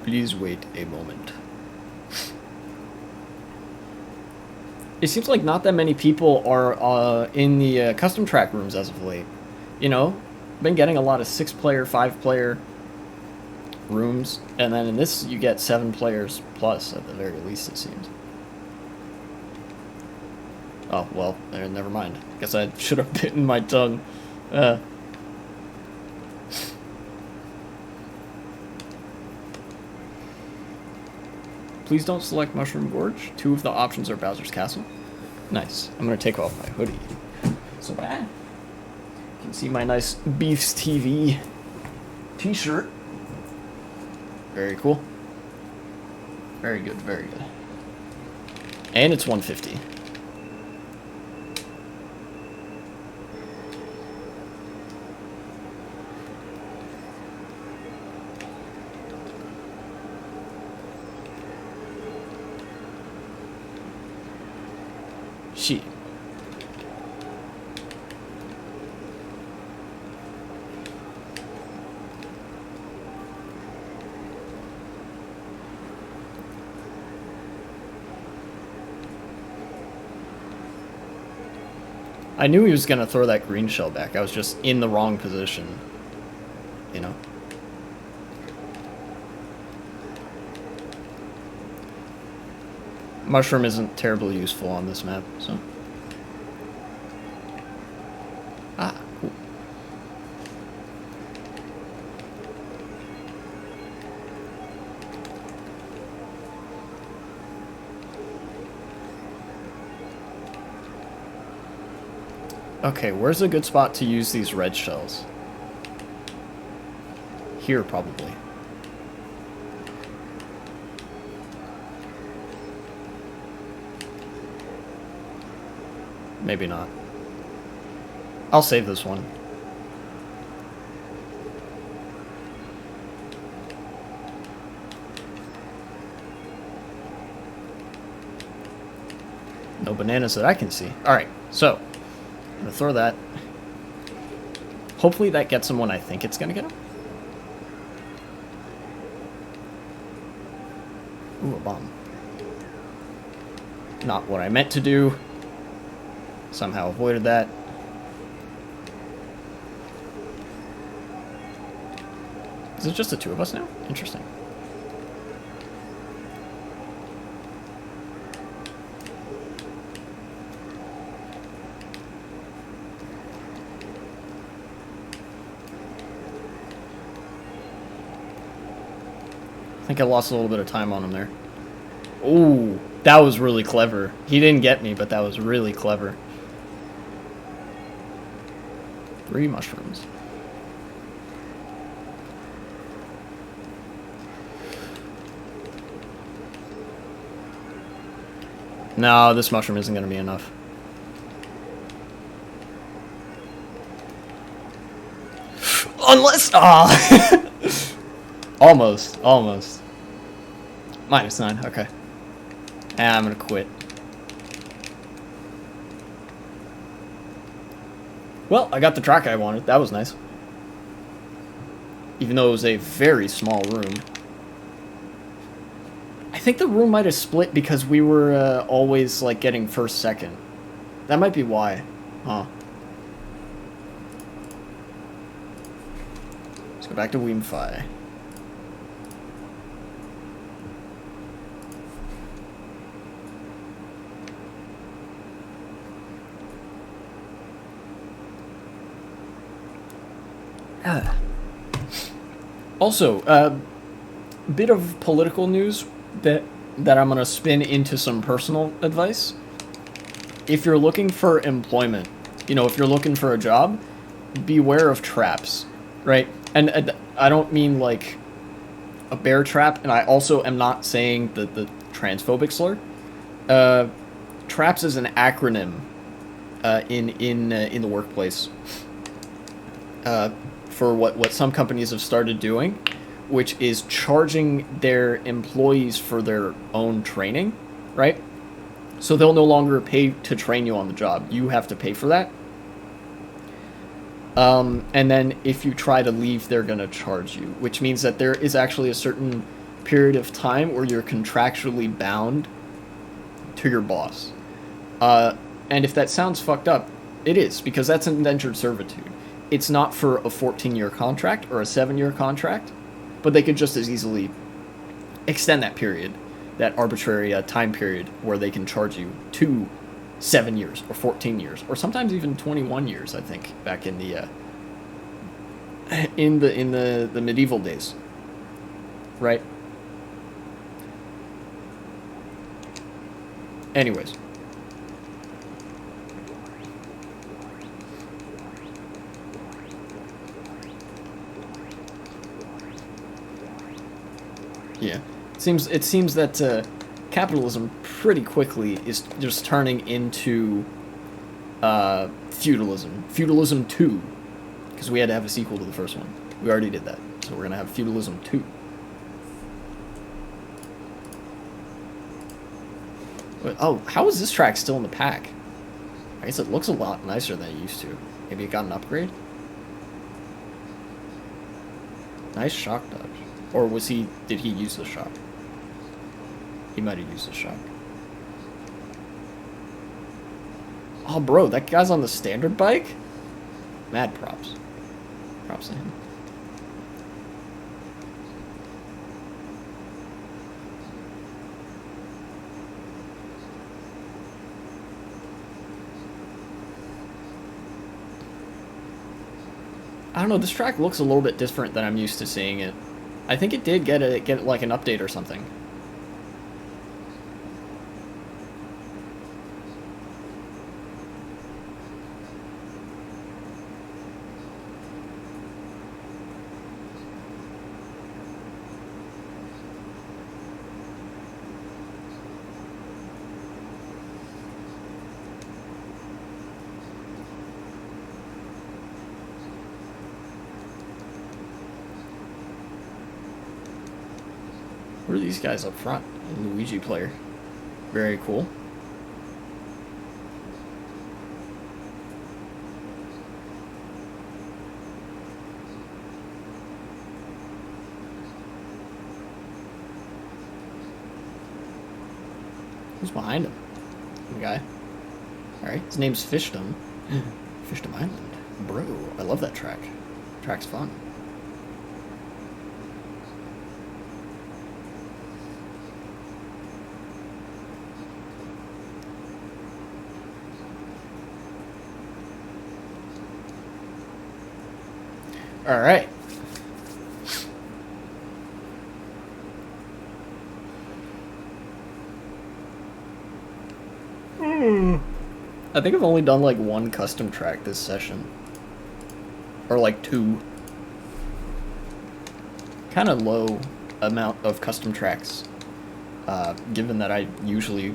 Please wait a moment. It seems like not that many people are in the custom track rooms as of late. You know, been getting a lot of 6-player, 5-player rooms, and then in this you get 7 players plus at the very least, it seems. Oh, well, never mind. Guess I should have bitten my tongue. Please don't select Mushroom Gorge. 2 of the options are Bowser's Castle. Nice. I'm gonna take off my hoodie. So bad. You can see my nice Beefs TV t-shirt. Very cool. Very good, very good. And it's 150. Shit. I knew he was going to throw that green shell back. I was just in the wrong position. You know? Mushroom isn't terribly useful on this map, so... Ah, cool. Okay, where's a good spot to use these red shells? Here, probably. Maybe not. I'll save this one. No bananas that I can see. Alright, so I'm gonna throw that. Hopefully that gets him when I think it's gonna get him. Ooh, a bomb. Not what I meant to do. Somehow avoided that. Is it just the 2 of us now? Interesting. think I lost a little bit of time on him there. Ooh, that was really clever. He didn't get me, but that was really clever. 3 mushrooms. No, this mushroom isn't going to be enough. Unless... Ah! Almost. Almost. -9. Okay. I'm going to quit. Well, I got the track I wanted. That was nice. Even though it was a very small room. I think the room might have split because we were always, like, getting first, second. That might be why. Huh. Let's go back to Weemfi. Also, bit of political news that I'm going to spin into some personal advice. If you're looking for employment, you know, if you're looking for a job, beware of traps, right? And I don't mean like a bear trap, and I also am not saying the transphobic slur. Traps is an acronym in the workplace for what some companies have started doing, which is charging their employees for their own training, right? So they'll no longer pay to train you on the job. You have to pay for that. And then if you try to leave, they're going to charge you, which means that there is actually a certain period of time where you're contractually bound to your boss. And if that sounds fucked up, it is, because that's indentured servitude. It's not for a 14-year contract or a 7-year contract, but they could just as easily extend that period, that arbitrary time period where they can charge you to 7 years or 14 years or sometimes even 21 years. I think back in the medieval days, right? Anyways. Yeah, it seems that capitalism pretty quickly is just turning into feudalism. Feudalism 2, because we had to have a sequel to the first one. We already did that, so we're gonna have Feudalism 2. But, oh, how is this track still in the pack? I guess it looks a lot nicer than it used to. Maybe it got an upgrade? Nice shock dodge. Or did he use the shock? He might have used the shock. Oh, bro, that guy's on the standard bike? Mad props. Props to him. I don't know, this track looks a little bit different than I'm used to seeing it. I think it did get like an update or something. Who are these guys up front? A Luigi player. Very cool. Who's behind him? Some guy. Alright, his name's Fishdom. Fishdom Island. Bro, I love that track. Track's fun. All right. I think I've only done like one custom track this session. Or like two. Kind of low amount of custom tracks. Given that I usually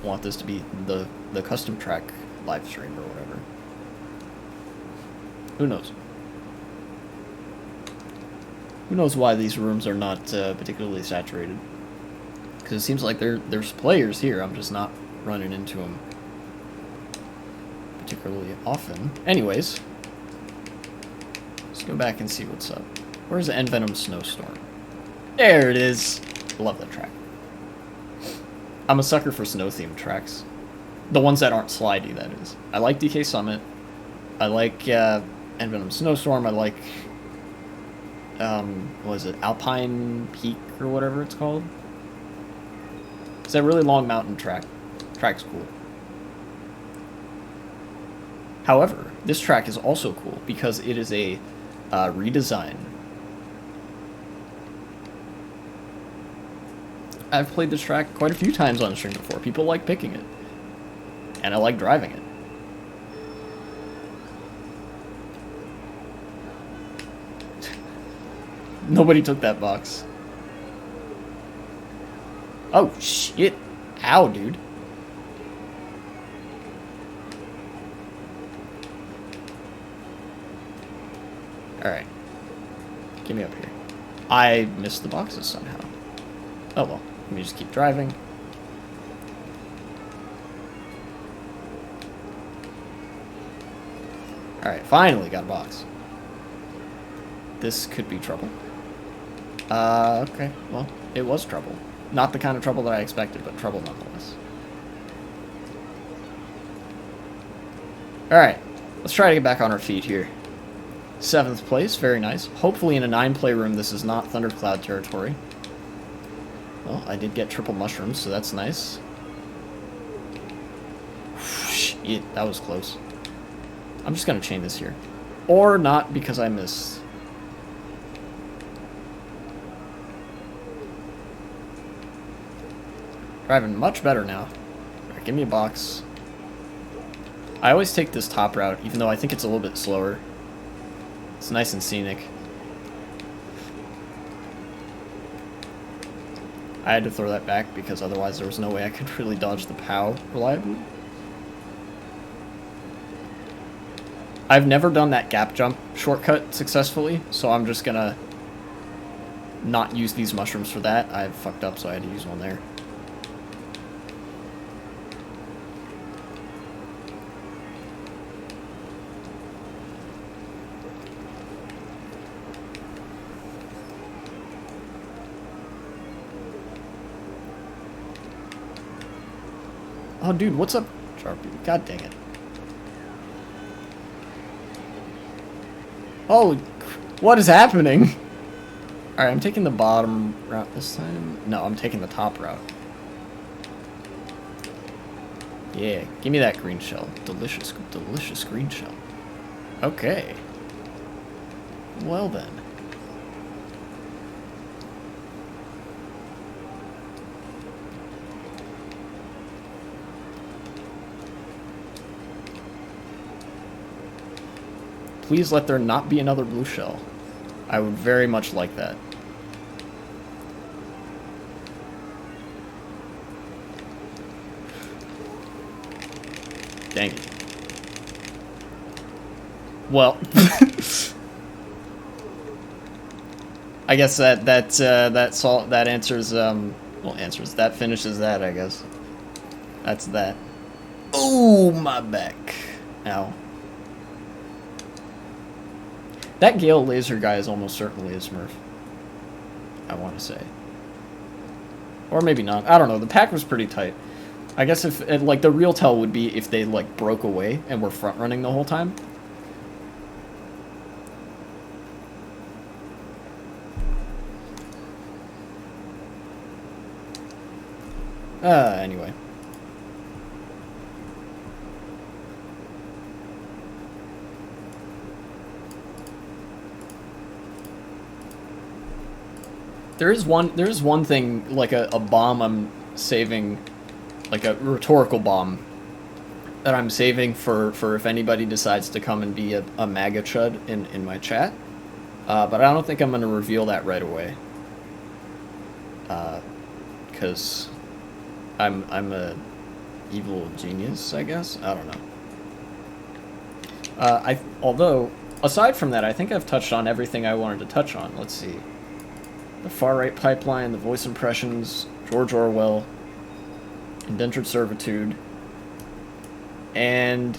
want this to be the custom track live stream or whatever. Who knows? Who knows why these rooms are not particularly saturated? Because it seems like there's players here. I'm just not running into them particularly often. Anyways, let's go back and see what's up. Where's the Envenom Snowstorm? There it is. Love that track. I'm a sucker for snow-themed tracks. The ones that aren't slidey, that is. I like DK Summit. I like Envenom Snowstorm. I like, what is it? Alpine Peak or whatever it's called. It's that really long mountain track. Track's cool. However, this track is also cool because it is a redesign. I've played this track quite a few times on stream before. People like picking it. And I like driving it. Nobody took that box. Oh, shit. Ow, dude. Alright. Get me up here. I missed the boxes somehow. Oh well. Let me just keep driving. Alright, finally got a box. This could be trouble. Okay. Well, it was trouble. Not the kind of trouble that I expected, but trouble nonetheless. Alright. Let's try to get back on our feet here. 7th place, very nice. Hopefully in a 9-play room this is not Thundercloud territory. Well, I did get triple mushrooms, so that's nice. Shit, that was close. I'm just gonna chain this here. Or not, because I missed. Driving much better now. Alright, give me a box. I always take this top route, even though I think it's a little bit slower. It's nice and scenic. I had to throw that back because otherwise there was no way I could really dodge the POW reliably. I've never done that gap jump shortcut successfully, so I'm just gonna not use these mushrooms for that. I fucked up, so I had to use one there. Oh, dude, what's up, Sharpie? God dang it. Holy... What is happening? Alright, I'm taking the bottom route this time. No, I'm taking the top route. Yeah, give me that green shell. Delicious, delicious green shell. Okay. Well then. Please let there not be another blue shell. I would very much like that. Dang it. Well, I guess that answers that finishes that, I guess. That's that. Oh, my back. Ow. That Gale laser guy is almost certainly a Smurf. I want to say. Or maybe not. I don't know. The pack was pretty tight. I guess if, like, the real tell would be if they, like, broke away and were front running the whole time. Anyway. There is one thing, like a bomb I'm saving, like a rhetorical bomb, that I'm saving for if anybody decides to come and be a MAGA chud in my chat. But I don't think I'm going to reveal that right away. Because I'm a evil genius, I guess? I don't know. Although, aside from that, I think I've touched on everything I wanted to touch on. Let's see. The far-right pipeline, the voice impressions, George Orwell, indentured servitude, and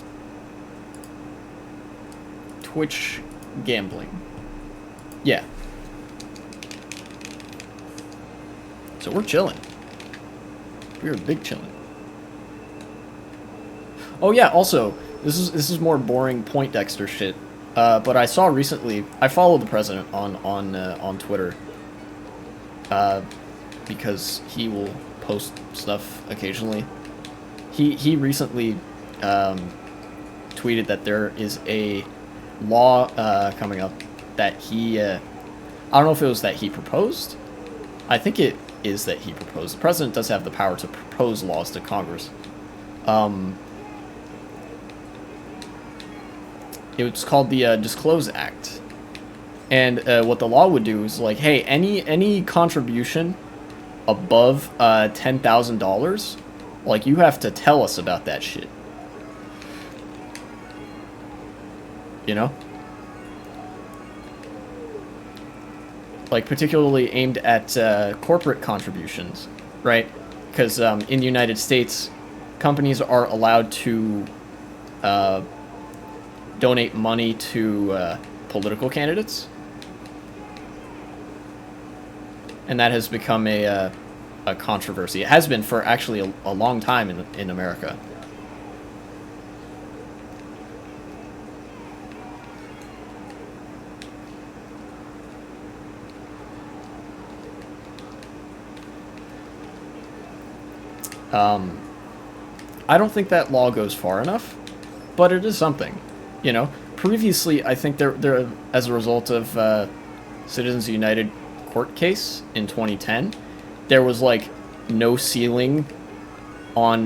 Twitch gambling. Yeah. So we're chilling. We're big chilling. Oh yeah, also, this is more boring Poindexter shit. But I saw recently, I follow the president on Twitter. Because he will post stuff occasionally. He recently tweeted that there is a law coming up that he I don't know if it was that he proposed. I think it is that he proposed. The president does have the power to propose laws to Congress. It was called the Disclose Act. And what the law would do is like, hey, any contribution above $10,000, like, you have to tell us about that shit. You know? Like, particularly aimed at corporate contributions, right? Because in the United States, companies are allowed to donate money to political candidates. And that has become a controversy. It has been for actually a long time in America. I don't think that law goes far enough, but it is something, you know. Previously, I think there as a result of Citizens United court case in 2010, there was like no ceiling on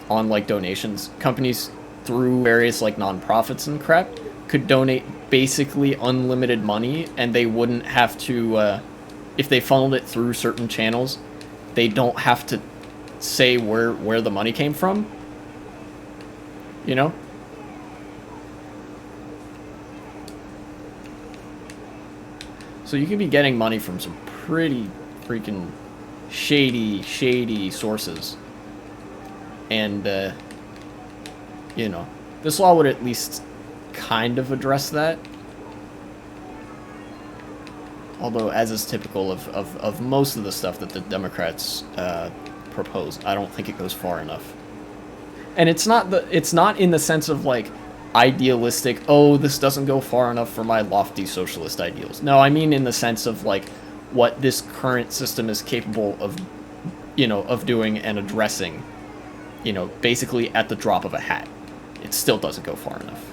like donations. Companies through various like nonprofits and crap could donate basically unlimited money, and they wouldn't have to if they funneled it through certain channels, they don't have to say where the money came from, you know. So you could be getting money from some pretty freaking shady sources. And, you know, this law would at least kind of address that. Although, as is typical of most of the stuff that the Democrats propose, I don't think it goes far enough. And it's not in the sense of, like, idealistic, oh, this doesn't go far enough for my lofty socialist ideals. No, I mean in the sense of, like, what this current system is capable of, you know, of doing and addressing, you know, basically at the drop of a hat. It still doesn't go far enough.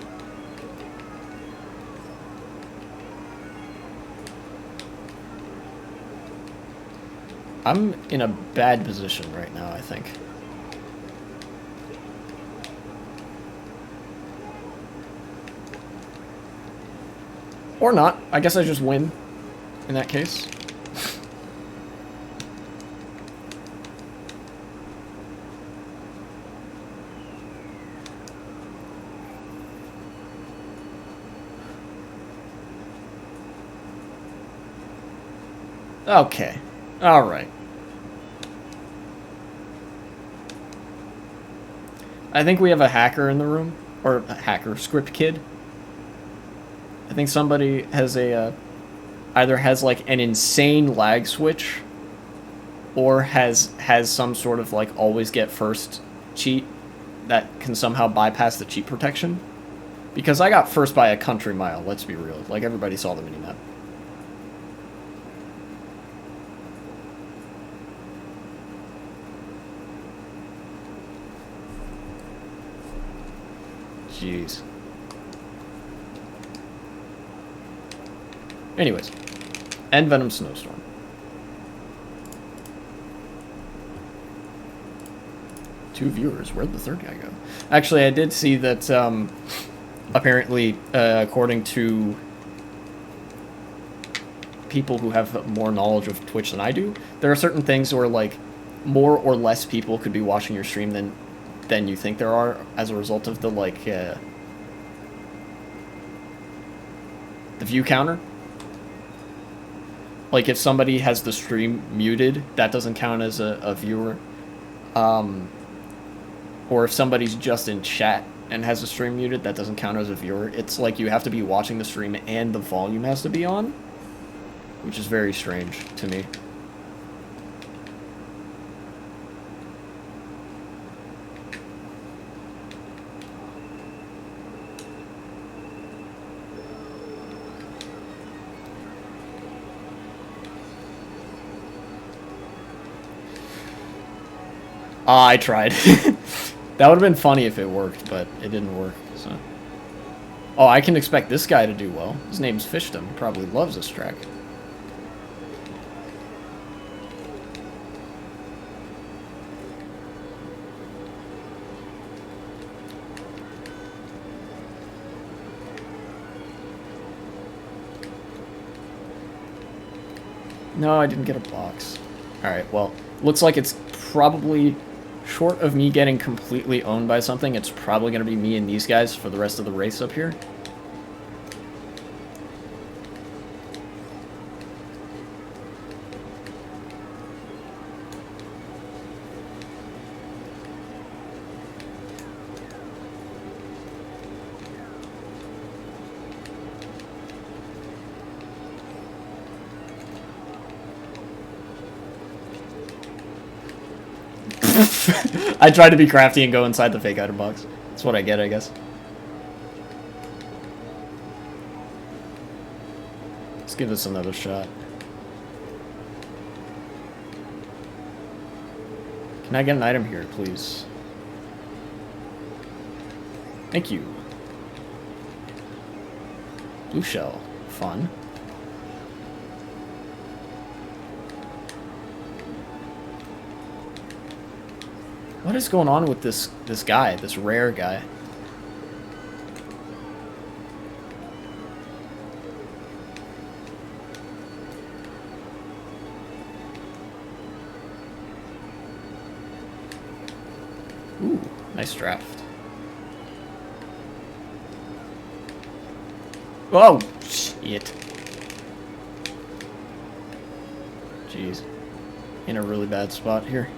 I'm in a bad position right now, I think. Or not. I guess I just win in that case. Okay. Alright. I think we have a hacker in the room. Or a hacker, script kid. I think somebody has either has like an insane lag switch, or has some sort of like always get first cheat that can somehow bypass the cheat protection. Because I got first by a country mile, let's be real. Like, everybody saw the minimap. Jeez. Anyways, end Venom Snowstorm. 2 viewers. Where'd the third guy go? Actually, I did see that, apparently, according to people who have more knowledge of Twitch than I do, there are certain things where, like, more or less people could be watching your stream than you think there are as a result of the, like, the view counter. Like, if somebody has the stream muted, that doesn't count as a viewer. Or if somebody's just in chat and has the stream muted, that doesn't count as a viewer. It's like you have to be watching the stream and the volume has to be on, which is very strange to me. I tried. That would have been funny if it worked, but it didn't work, so. Oh, I can expect this guy to do well. His name's Fishdom. Probably loves this track. No, I didn't get a box. Alright, well, looks like it's probably, short of me getting completely owned by something, it's probably going to be me and these guys for the rest of the race up here. I tried to be crafty and go inside the fake item box. That's what I get, I guess. Let's give this another shot. Can I get an item here, please? Thank you. Blue shell. Fun. What is going on with this guy, this rare guy? Ooh, nice draft. Oh, shit. Jeez. In a really bad spot here.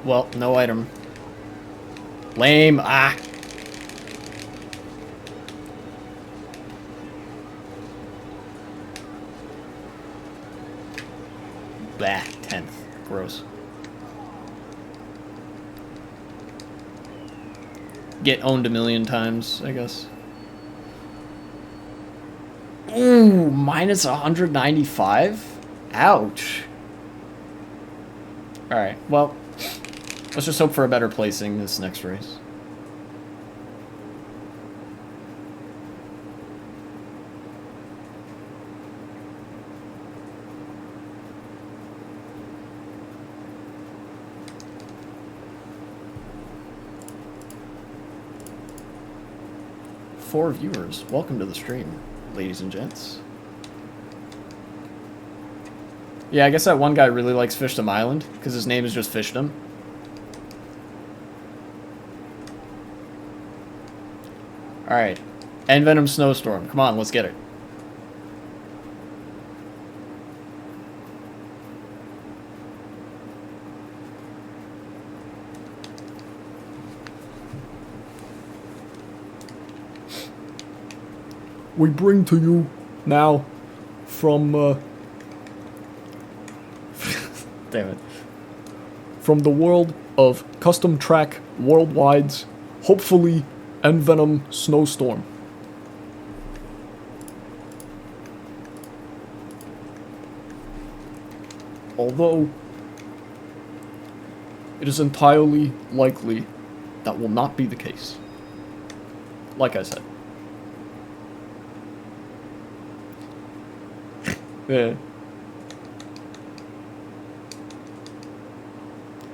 Well, no item. Lame. Ah. Bah. 10th. Gross. Get owned a million times, I guess. Ooh, minus 195? Ouch. Alright, well, let's just hope for a better placing this next race. Four viewers. Welcome to the stream, ladies and gents. Yeah, I guess that one guy really likes Fishdom Island, because his name is just Fishdom. Alright. Envenom Snowstorm. Come on, let's get it. We bring to you now from Damn it. from the world of custom track worldwide's hopefully Envenom Snowstorm. Although it is entirely likely that will not be the case. Like I said. Yeah.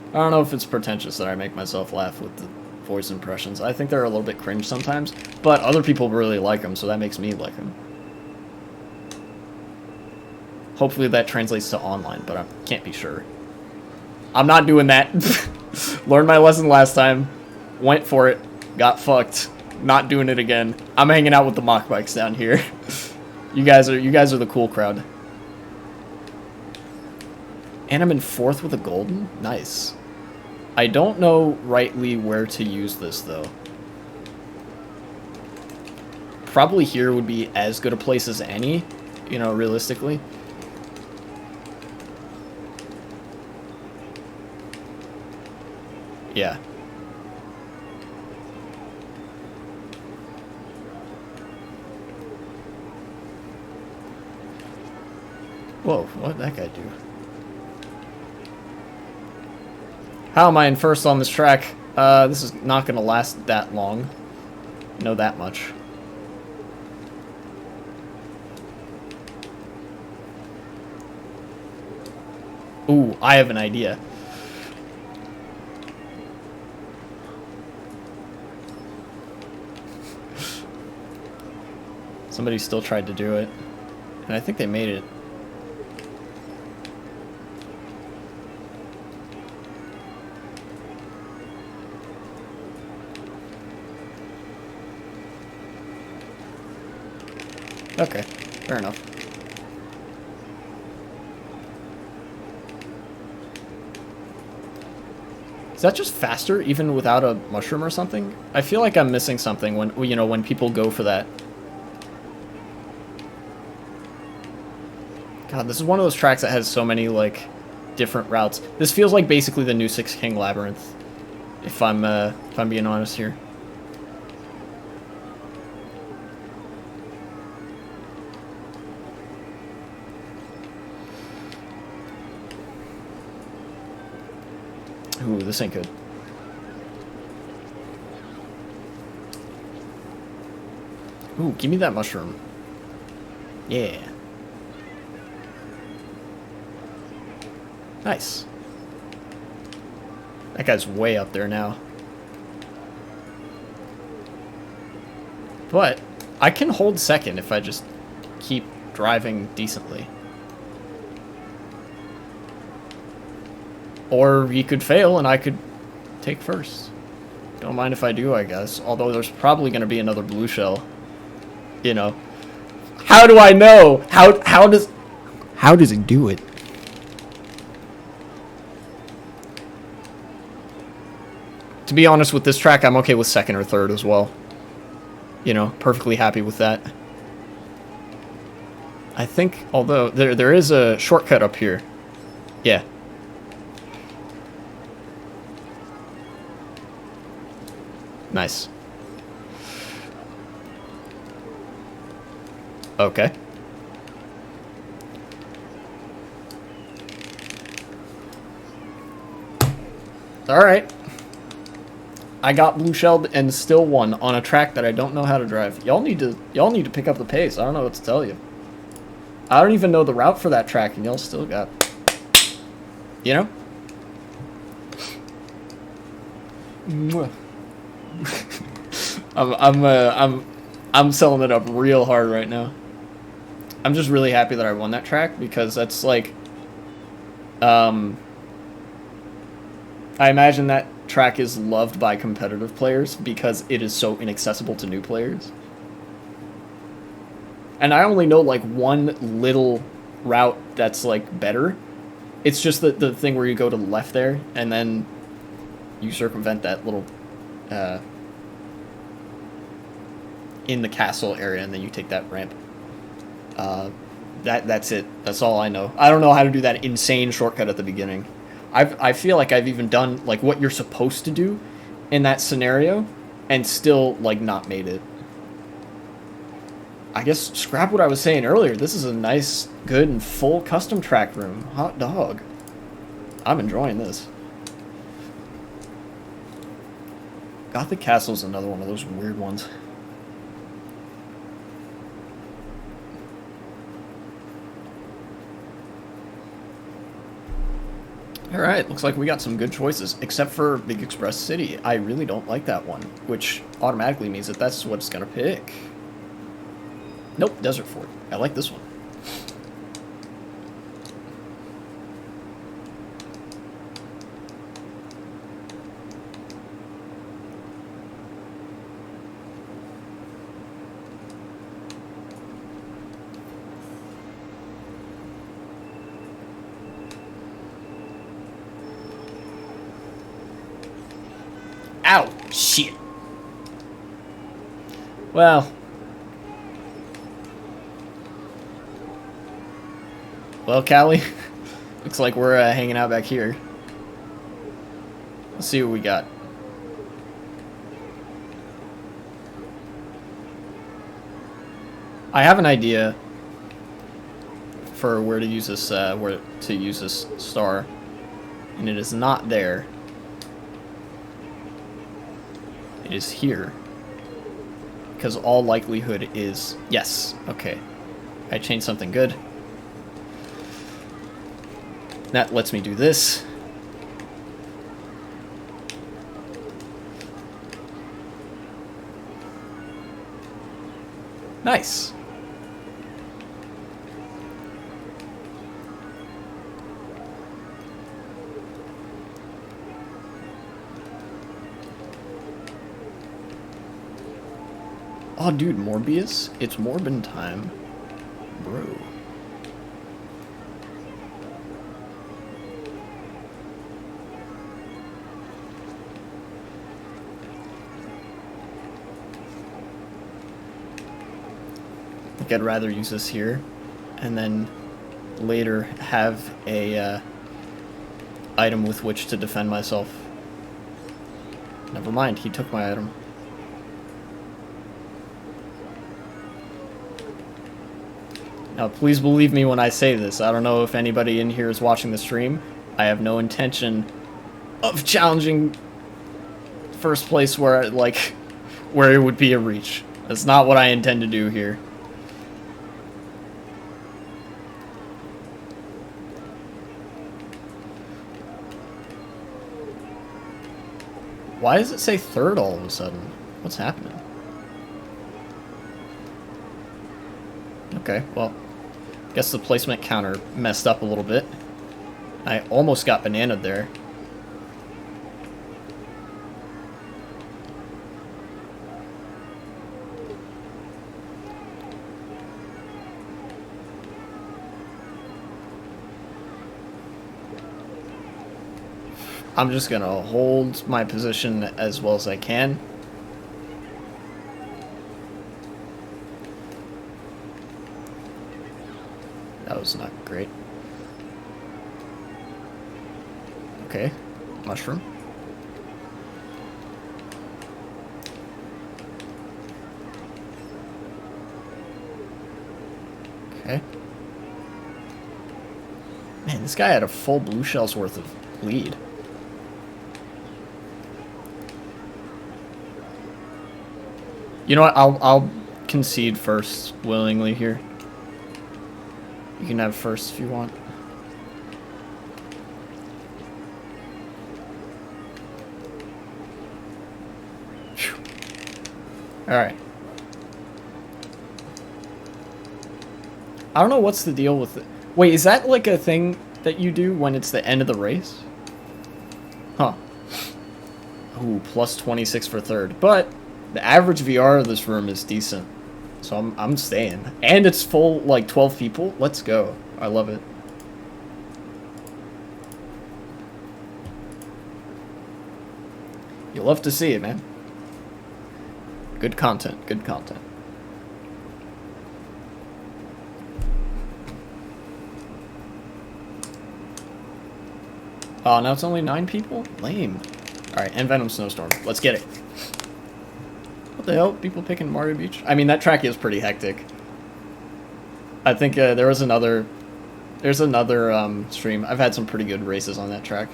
I don't know if it's pretentious that I make myself laugh with the voice impressions. I think they're a little bit cringe sometimes, but other people really like them, so that makes me like them. Hopefully that translates to online, but I can't be sure. I'm not doing that. Learned my lesson last time. Went for it. Got fucked. Not doing it again. I'm hanging out with the mock bikes down here. You guys are the cool crowd. And I'm in 4th with a golden? Nice. I don't know rightly where to use this, though. Probably here would be as good a place as any, you know, realistically. Yeah. Whoa, what did that guy do? How am I in 1st on this track? This is not going to last that long. Know that much. Ooh, I have an idea. Somebody still tried to do it. And I think they made it. Okay, fair enough. Is that just faster, even without a mushroom or something? I feel like I'm missing something when, you know, when people go for that. God, this is one of those tracks that has so many, like, different routes. This feels like basically the new Six King Labyrinth, if I'm being honest here. Ooh, this ain't good. Ooh, give me that mushroom. Yeah. Nice. That guy's way up there now. But I can hold 2nd if I just keep driving decently. Or he could fail and I could take 1st. Don't mind if I do, I guess. Although there's probably going to be another blue shell. You know. How do I know? How does he do it? To be honest, with this track, I'm okay with 2nd or 3rd as well. You know, perfectly happy with that. I think, although, there is a shortcut up here. Yeah. Nice. Okay. Alright. I got blue shelled and still won on a track that I don't know how to drive. Y'all need to pick up the pace. I don't know what to tell you. I don't even know the route for that track and y'all still got, you know? I'm selling it up real hard right now. I'm just really happy that I won that track because that's like, I imagine that track is loved by competitive players because it is so inaccessible to new players. And I only know like one little route that's like better. It's just the thing where you go to the left there and then you circumvent that little in the castle area and then you take that ramp. That's it. That's all I know. I don't know how to do that insane shortcut at the beginning. I feel like I've even done like what you're supposed to do in that scenario and still like not made it. I guess scrap what I was saying earlier. This is a nice, good, and full custom track room. Hot dog. I'm enjoying this. Gothic Castle's another one of those weird ones. Alright, looks like we got some good choices, except for Big Express City. I really don't like that one, which automatically means that that's what it's gonna pick. Nope, Desert Fort. I like this one. Ow! Shit! Well... Well, Callie, looks like we're hanging out back here. Let's see what we got. I have an idea for where to use this, star, and it is not there. It is here. Because all likelihood is... Yes. Okay. I changed something good. That lets me do this. Nice. Oh, dude, Morbius? It's Morbin time. Bro. I think I'd rather use this here, and then later have a item with which to defend myself. Never mind, he took my item. Now, please believe me when I say this. I don't know if anybody in here is watching the stream. I have no intention of challenging first place where, like, where it would be a reach. That's not what I intend to do here. Why does it say third all of a sudden? What's happening? Okay, well, guess the placement counter messed up a little bit. I almost got bananaed there. I'm just gonna hold my position as well as I can. That was not great. Okay, mushroom. Okay. Man, this guy had a full blue shell's worth of lead. You know what? I'll concede first willingly here. You can have first if you want. Alright. I don't know what's the deal with it. Wait, is that like a thing that you do when it's the end of the race? Huh. Ooh, plus 26 for third. But the average VR of this room is decent. So I'm staying. And it's full, like, 12 people. Let's go. I love it. You'll love to see it, man. Good content. Good content. Oh, now it's only 9 people? Lame. Alright, and Venom Snowstorm. Let's get it. What the hell? People picking Mario Beach? I mean, that track is pretty hectic. I think there's another stream. I've had some pretty good races on that track.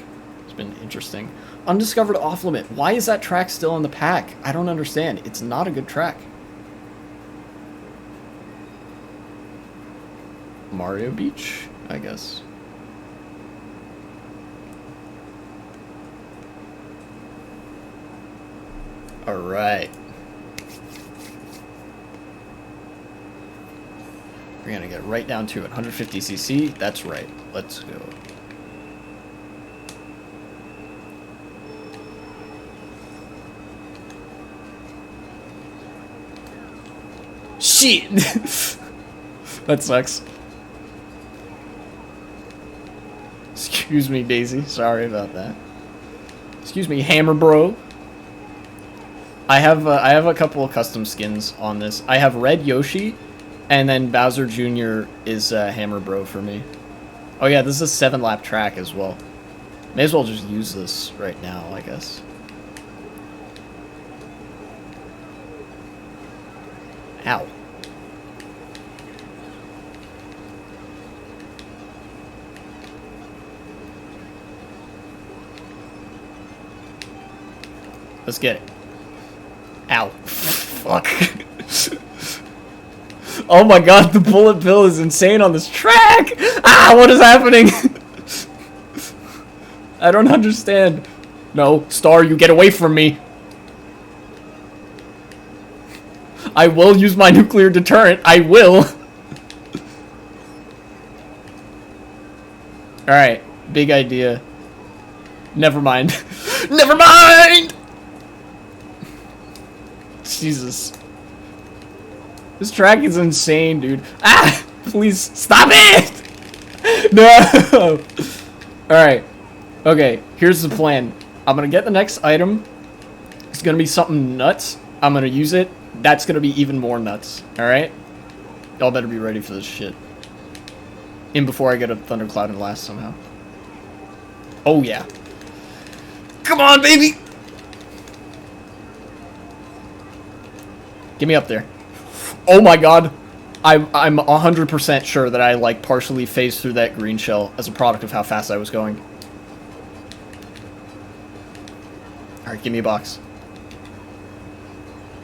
It's been interesting. Undiscovered Off Limit. Why is that track still in the pack? I don't understand. It's not a good track. Mario Beach, I guess. Alright. We're gonna get right down to it. 150cc. That's right. Let's go. Shit! That sucks. Excuse me, Daisy. Sorry about that. Excuse me, Hammer Bro. I have a couple of custom skins on this. I have Red Yoshi, and then Bowser Jr. is Hammer Bro for me. Oh yeah, this is a 7-lap track as well. May as well just use this right now, I guess. Ow. Let's get it. Ow. Fuck. Oh my god, the bullet bill is insane on this track! Ah, what is happening? I don't understand. No, Star, you get away from me. I will use my nuclear deterrent. I will. Alright, big idea. Never mind. Never mind! Jesus. This track is insane, dude. Ah! Please, stop it! No! Alright. Okay, here's the plan. I'm gonna get the next item. It's gonna be something nuts. I'm gonna use it. That's gonna be even more nuts. Alright? Y'all better be ready for this shit. In before I get a thundercloud and last somehow. Oh, yeah. Come on, baby! Get me up there. Oh my god. I'm 100% sure that I, like, partially phased through that green shell as a product of how fast I was going. Alright, give me a box.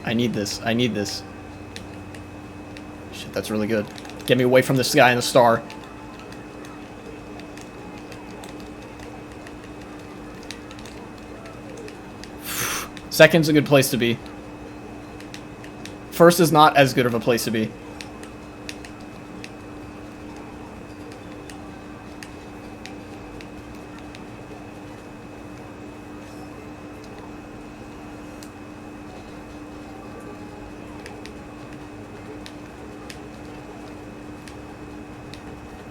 I need this. I need this. Shit, that's really good. Get me away from the sky and the star. Second's a good place to be. First is not as good of a place to be.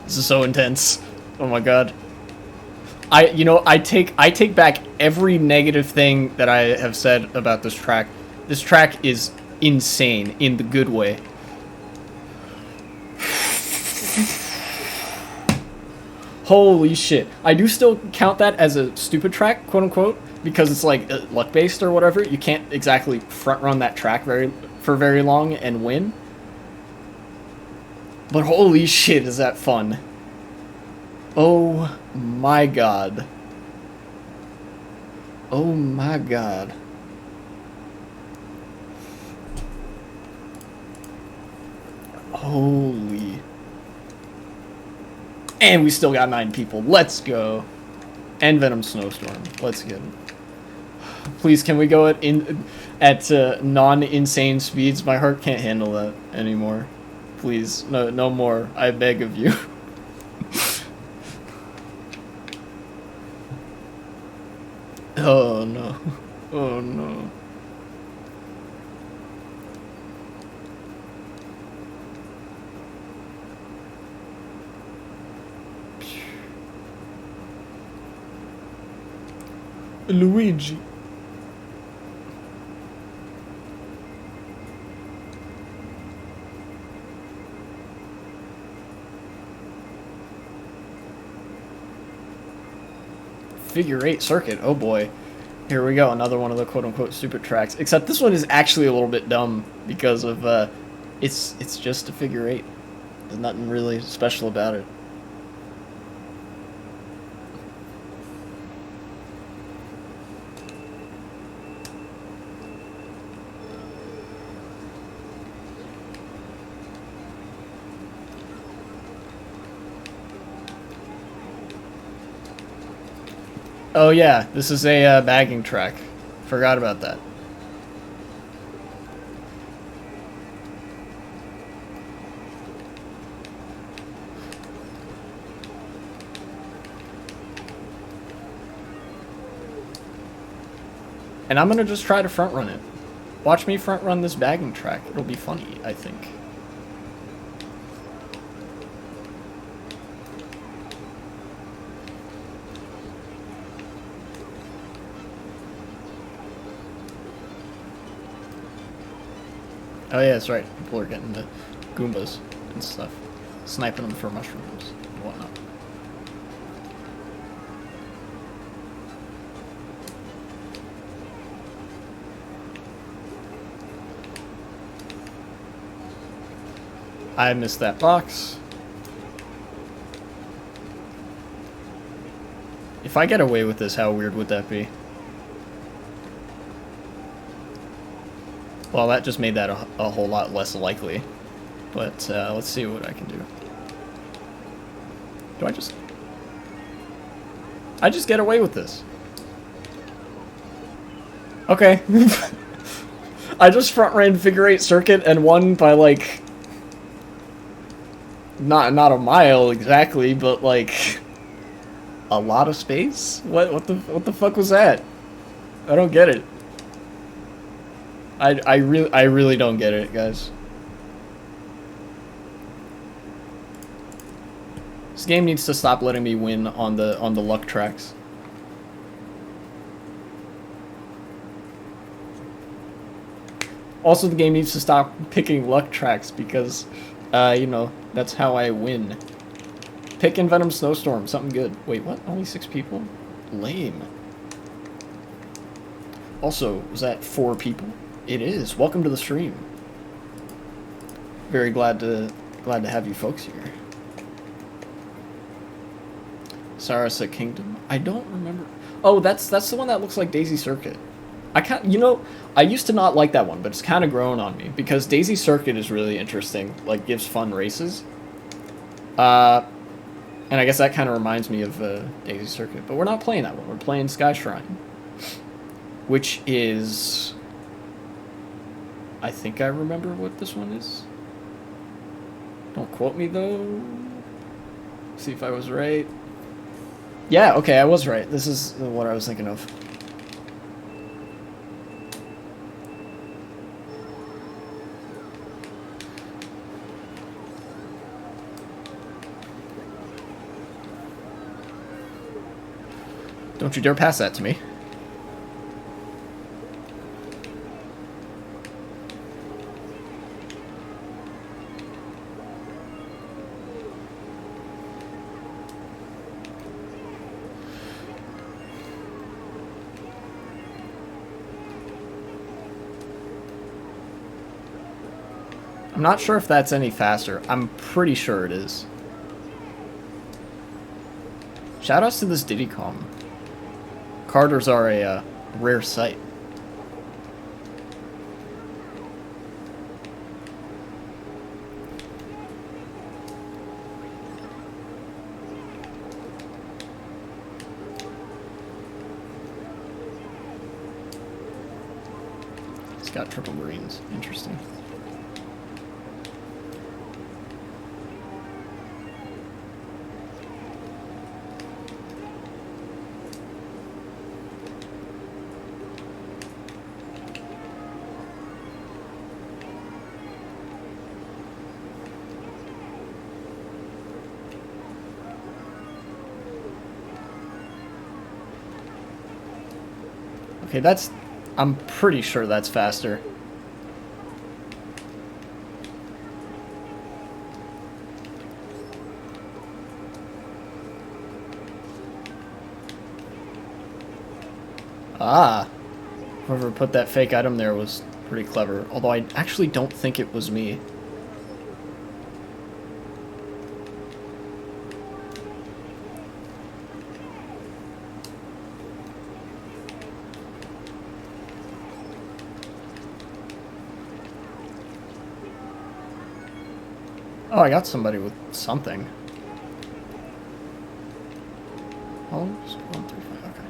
This is so intense. Oh my god. I take back every negative thing that I have said about this track. This track is insane in the good way. Holy shit. I do still count that as a stupid track, quote unquote, because it's like luck based or whatever. You can't exactly front run that track for very long and win. But holy shit, is that fun. Oh my god. Oh my god. Holy. And we still got 9 people. Let's go. And Venom Snowstorm. Let's get him. Please, can we go at non-insane speeds? My heart can't handle that anymore. Please, no more. I beg of you. Oh no. Oh no. Luigi. Figure 8 circuit, oh boy. Here we go, another one of the quote-unquote stupid tracks. Except this one is actually a little bit dumb because of, it's just a figure 8. There's nothing really special about it. Oh yeah, this is a bagging track. Forgot about that. And I'm gonna just try to front run it. Watch me front run this bagging track. It'll be funny, I think. Oh yeah, that's right. People are getting the Goombas and stuff. Sniping them for mushrooms and whatnot. I missed that box. If I get away with this, how weird would that be? Well, that just made that a whole lot less likely. But let's see what I can do. Do I just get away with this? Okay. I just front ran figure 8 circuit and won by like not a mile exactly, but like a lot of space? What the fuck was that? I don't get it. I really don't get it, guys. This game needs to stop letting me win on the luck tracks. Also, the game needs to stop picking luck tracks because, you know, that's how I win. Pick Envenom Snowstorm, something good. Wait, what? Only 6 people? Lame. Also, was that 4 people? It is. Welcome to the stream. Very glad to have you folks here. Sarasa Kingdom. I don't remember. Oh, that's the one that looks like Daisy Circuit. You know, I used to not like that one, but it's kind of grown on me because Daisy Circuit is really interesting. Like, gives fun races. And I guess that kind of reminds me of Daisy Circuit, but we're not playing that one. We're playing Sky Shrine, which is. I think I remember what this one is. Don't quote me though. See if I was right. Yeah, okay, I was right. This is what I was thinking of. Don't you dare pass that to me. I'm not sure if that's any faster. I'm pretty sure it is. Shoutouts to this Diddycom. Carters are a rare sight. It's got triple greens. Interesting. Okay, I'm pretty sure that's faster. Ah. Whoever put that fake item there was pretty clever. Although I actually don't think it was me. Oh, I got somebody with something. Oh, 1, 3, 5, okay.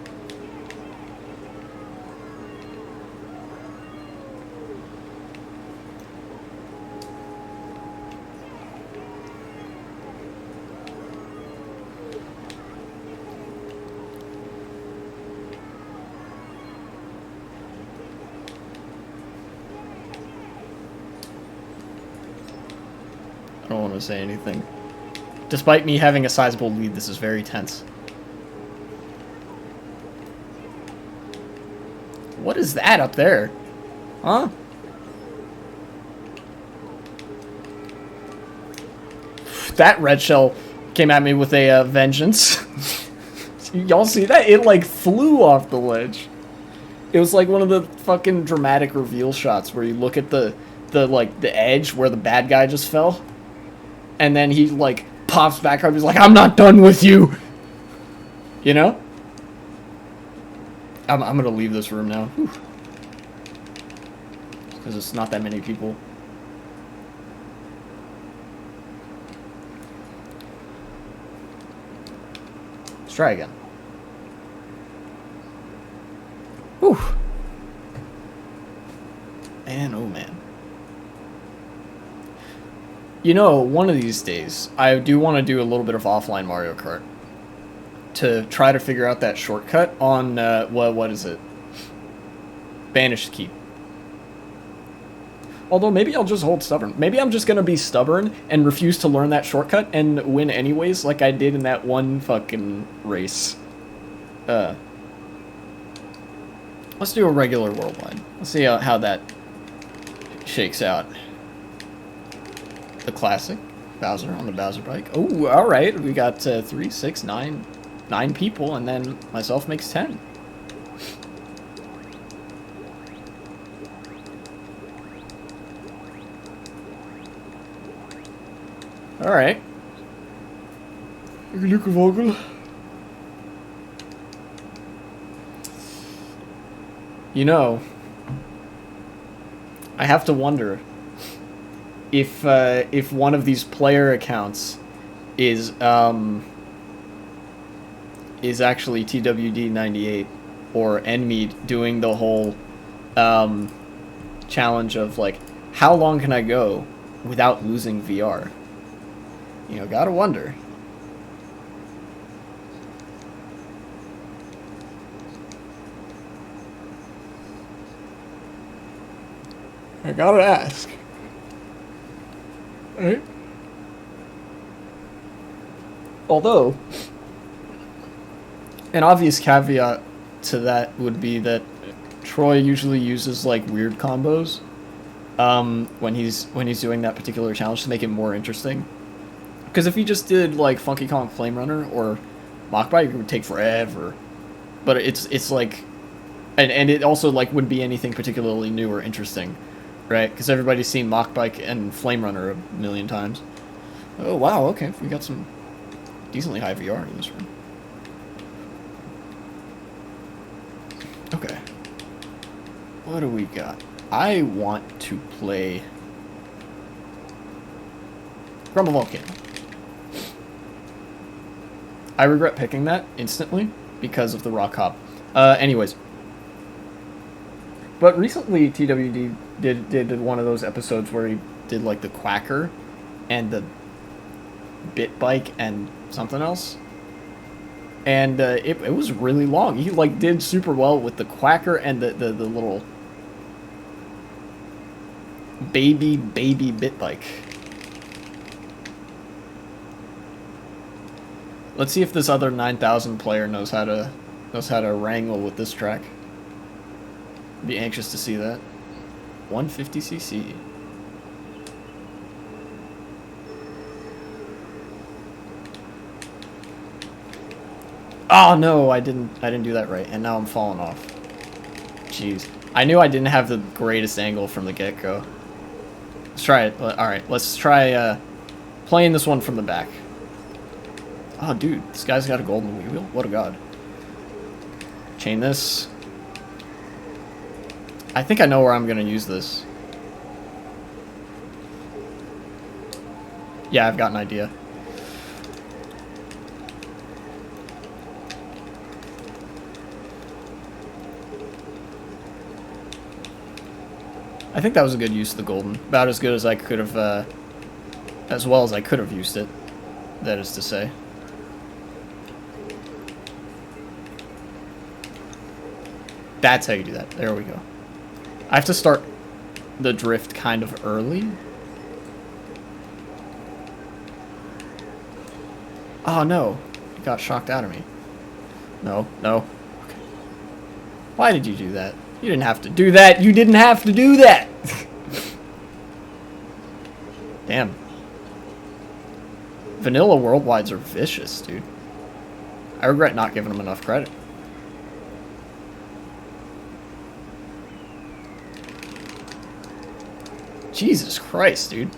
I don't want to say anything. Despite me having a sizable lead, this is very tense. What is that up there? Huh? That red shell came at me with a vengeance. Y'all see that? It like flew off the ledge. It was like one of the fucking dramatic reveal shots where you look at the edge where the bad guy just fell, and then he like pops back up. He's like, "I'm not done with you." You know? I'm gonna leave this room now. Because it's not that many people. Let's try again. Whew. Man, oh man. You know, one of these days, I do want to do a little bit of offline Mario Kart. To try to figure out that shortcut on, what is it? Banished Keep. Although, maybe I'll just hold stubborn. Maybe I'm just gonna be stubborn and refuse to learn that shortcut and win anyways, like I did in that one fucking race. Let's do a regular worldwide. Let's see how that shakes out. The classic. Bowser on the Bowser bike. Oh, alright. We got 3, 6, 9 people, and then myself makes 10. Alright. You know, I have to wonder if one of these player accounts is actually TWD98 or Nmead doing the whole challenge of like, how long can I go without losing VR? You know, gotta wonder. I gotta ask. Right? Although, an obvious caveat to that would be that Troy usually uses like weird combos when he's doing that particular challenge to make it more interesting. Because if he just did like Funky Kong Flame Runner or Mach Bike, it would take forever. But it's like, and it also like wouldn't be anything particularly new or interesting, right? Because everybody's seen Mach Bike and Flame Runner a million times. Oh wow, okay, we got some decently high VR in this room. Okay, what do we got? I want to play Grumble Volcano. I regret picking that instantly because of the rock hop. Anyways. But recently TWD did one of those episodes where he did like the Quacker and the Bit Bike and something else. And it was really long. He like did super well with the Quacker and the little baby Bit Bike. Let's see if this other 9,000 player knows how to wrangle with this track. Be anxious to see that. 150cc. Oh no, I didn't do that right, and now I'm falling off. Jeez, I knew I didn't have the greatest angle from the get-go. Let's try it. All right, let's try playing this one from the back. Oh, dude, this guy's got a golden wheel. What a god. Chain this. I think I know where I'm going to use this. Yeah, I've got an idea. I think that was a good use of the golden. About as good as I could have, as well as I could have used it. That is to say. That's how you do that. There we go. I have to start the drift kind of early. Oh, no. It got shocked out of me. No, no. Okay. Why did you do that? You didn't have to do that. You didn't have to do that. Damn. Vanilla Worldwides are vicious, dude. I regret not giving them enough credit. Jesus Christ, dude.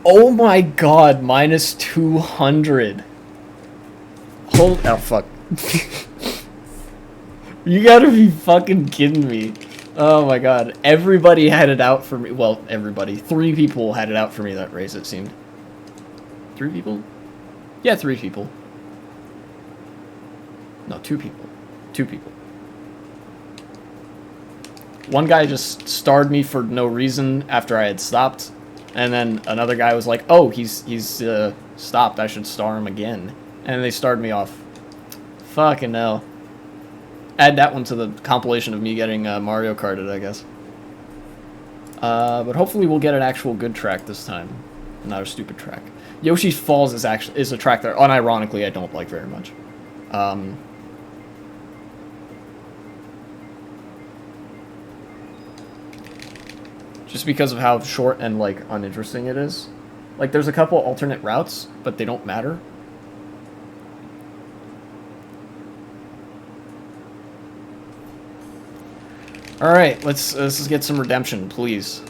Oh my god, minus 200. Oh, fuck. You gotta be fucking kidding me. Oh my god. Everybody had it out for me. Well, everybody. 3 people had it out for me that race, it seemed. 3 people? Yeah, 3 people. No, 2 people. 2 people. One guy just starred me for no reason after I had stopped. And then another guy was like, oh, he's stopped. I should star him again. And they starred me off. Fucking hell. Add that one to the compilation of me getting Mario Karted, I guess. But hopefully we'll get an actual good track this time. Not a stupid track. Yoshi's Falls is a track that, unironically, I don't like very much. Just because of how short and, like, uninteresting it is. Like, there's a couple alternate routes, but they don't matter. Alright, let's get some redemption, please.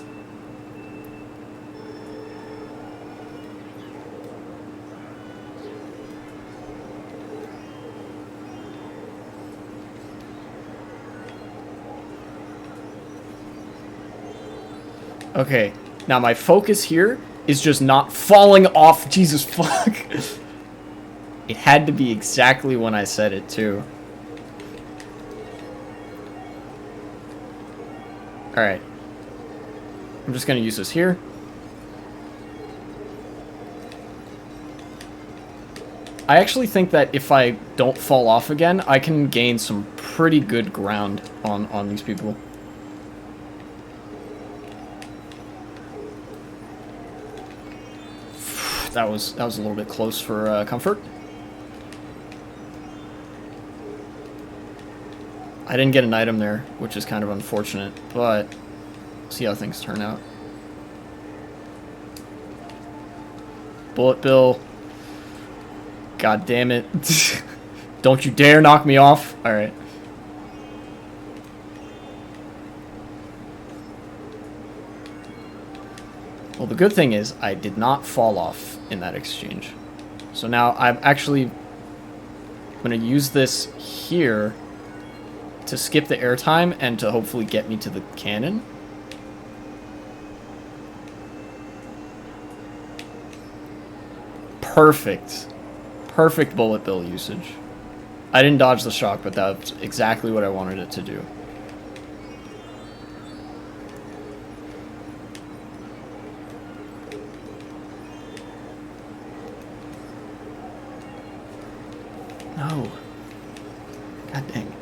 Okay, now my focus here is just not falling off. Jesus fuck. It had to be exactly when I said it, too. Alright. I'm just going to use this here. I actually think that if I don't fall off again, I can gain some pretty good ground on these people. That was a little bit close for comfort. I didn't get an item there, which is kind of unfortunate, but see how things turn out. Bullet Bill. God damn it. Don't you dare knock me off. Alright. Well, the good thing is I did not fall off in that exchange. So now I'm actually going to use this here to skip the airtime and to hopefully get me to the cannon. Perfect. Perfect bullet bill usage. I didn't dodge the shock, but that's exactly what I wanted it to do. No. God dang.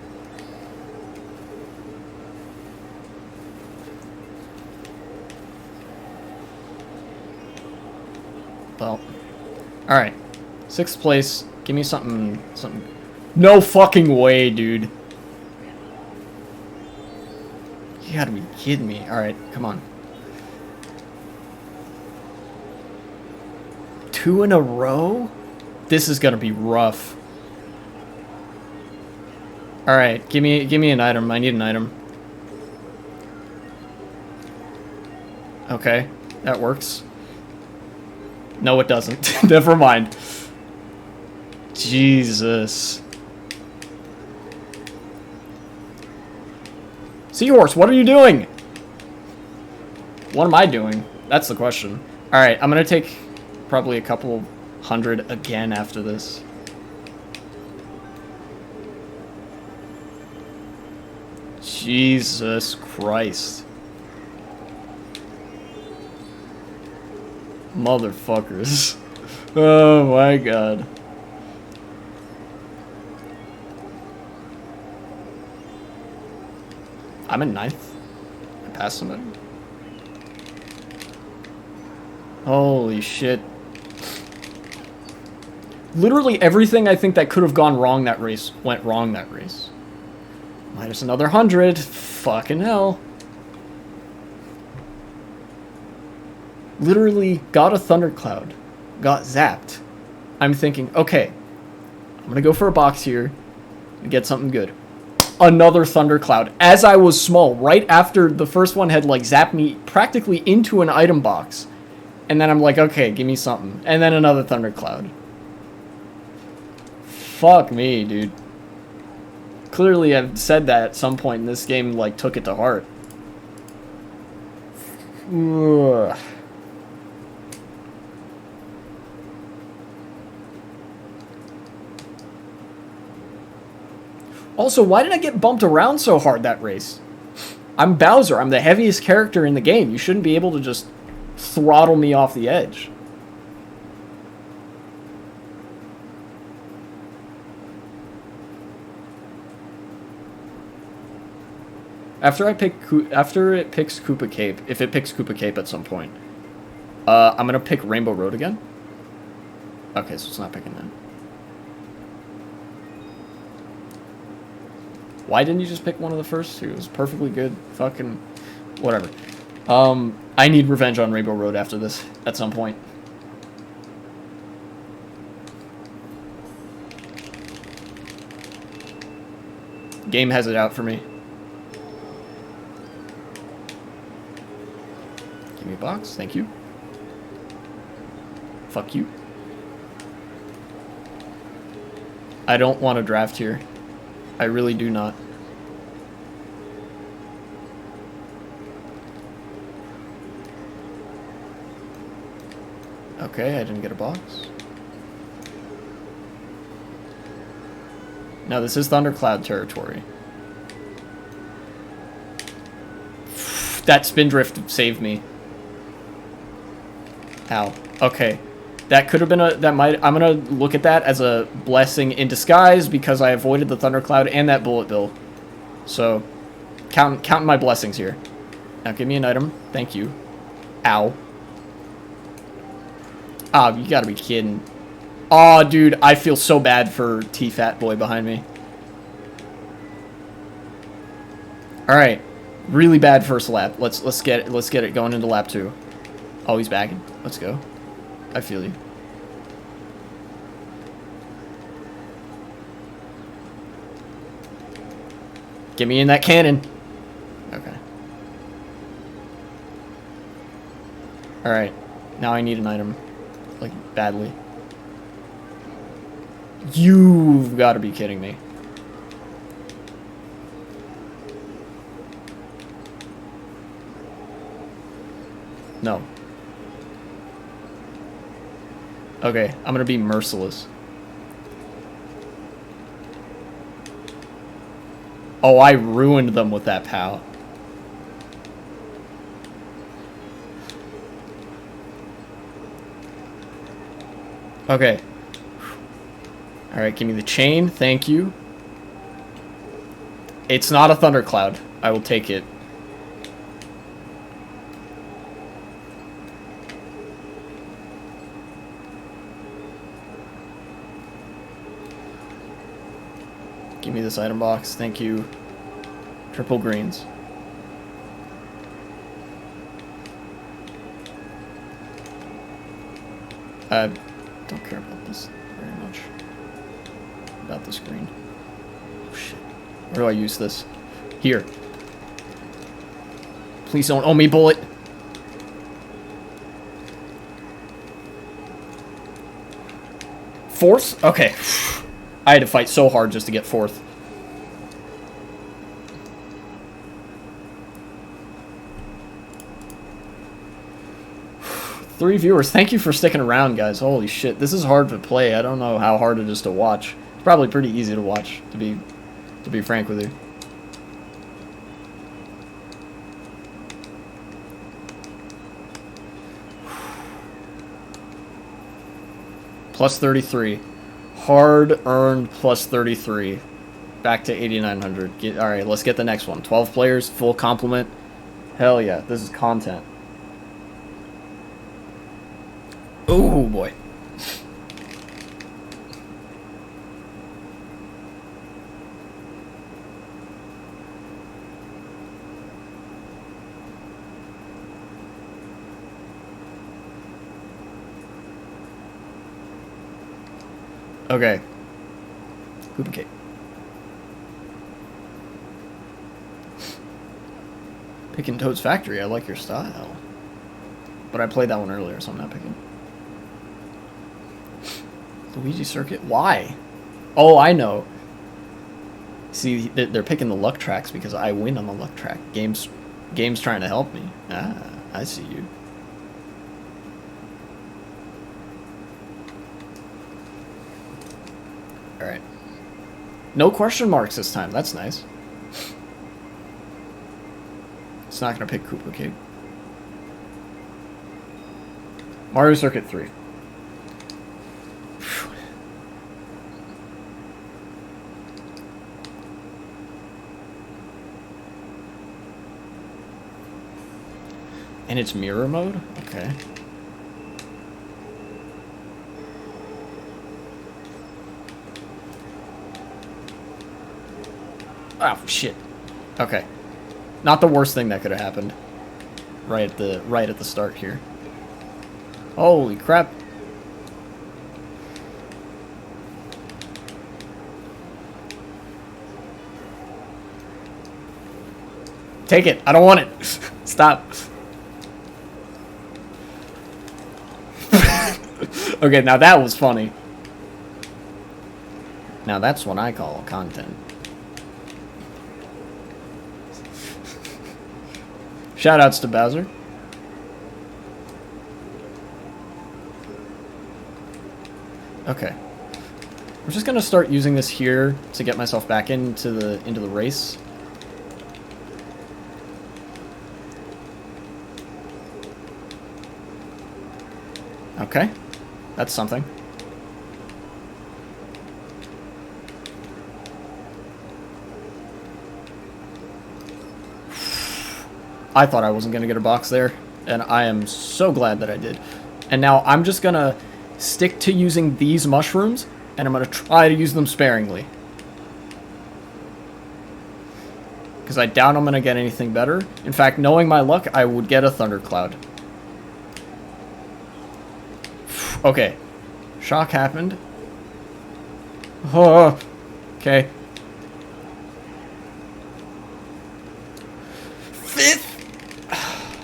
Well. Alright. 6th place. Give me something. No fucking way, dude. You gotta be kidding me. Alright, come on. 2 in a row? This is gonna be rough. Alright, give me an item. I need an item. Okay, that works. No, it doesn't. Never mind. Jesus. Seahorse, what are you doing? What am I doing? That's the question. Alright, I'm gonna take probably a couple hundred again after this. Jesus Christ. Motherfuckers. Oh my god. I'm in 9th. I passed somebody. Holy shit. Literally everything I think that could have gone wrong that race went wrong that race. Minus another 100. Fucking hell. Literally got a thundercloud. Got zapped. I'm thinking, okay, I'm gonna go for a box here and get something good. Another thundercloud. As I was small, right after the first one had like zapped me practically into an item box. And then I'm like, okay, give me something. And then another thundercloud. Fuck me, dude. Clearly I've said that at some point in this game, like, took it to heart. Ugh. Also, why did I get bumped around so hard that race? I'm Bowser. I'm the heaviest character in the game. You shouldn't be able to just throttle me off the edge. After it picks Koopa Cape, if it picks Koopa Cape at some point, I'm gonna pick Rainbow Road again. Okay, so it's not picking that. Why didn't you just pick one of the first two? It was perfectly good. Fucking whatever. I need revenge on Rainbow Road after this at some point. Game has it out for me. Give me a box, thank you. Fuck you. I don't want to draft here. I really do not. Okay, I didn't get a box. Now this is Thundercloud territory. That spin drift saved me. Ow. Okay. That could have been a... That might... I'm gonna look at that as a blessing in disguise because I avoided the Thundercloud and that Bullet Bill. So, counting my blessings here. Now give me an item. Thank you. Ow. Oh, you gotta be kidding. Oh, dude, I feel so bad for T-Fat Boy behind me. Alright. Really bad first lap. Let's get it going into lap 2. Oh, he's bagging. Let's go. I feel you. Get me in that cannon. Okay. Alright. Now I need an item. Like, badly. You've got to be kidding me. No. Okay, I'm gonna be merciless. Oh, I ruined them with that POW. Okay. Alright, give me the chain. Thank you. It's not a thundercloud. I will take it. Give me this item box. Thank you. Triple greens. I don't care about this very much. About this green. Oh shit. Where do I use this? Here. Please don't owe me bullet. Fourth? Okay. I had to fight so hard just to get fourth. Three viewers. Thank you for sticking around, guys. Holy shit. This is hard to play. I don't know how hard it is to watch. It's probably pretty easy to watch, to be frank with you. Plus 33. Hard-earned plus 33. Back to 8,900. Alright, let's get the next one. 12 players, full complement. Hell yeah, this is content. Oh boy. Okay. Koopa Cake. Picking Toad's Factory, I like your style. But I played that one earlier, so I'm not picking. Luigi Circuit? Why? Oh, I know. See, they're picking the luck tracks because I win on the luck track. Game's trying to help me. Ah, I see you. Alright. No question marks this time. That's nice. It's not going to pick Koopa Cake. Mario Circuit 3. And it's mirror mode? Okay. Oh, shit. Okay. Not the worst thing that could have happened. Right at the start here. Holy crap. Take it. I don't want it. Stop. Okay, now that was funny. Now that's what I call content. Shoutouts to Bowser. Okay. I'm just gonna start using this here to get myself back into the race. Okay. That's something. I thought I wasn't going to get a box there, and I am so glad that I did. And now I'm just going to stick to using these mushrooms, and I'm going to try to use them sparingly. Because I doubt I'm going to get anything better. In fact, knowing my luck, I would get a thundercloud. Okay. Shock happened. Oh, okay.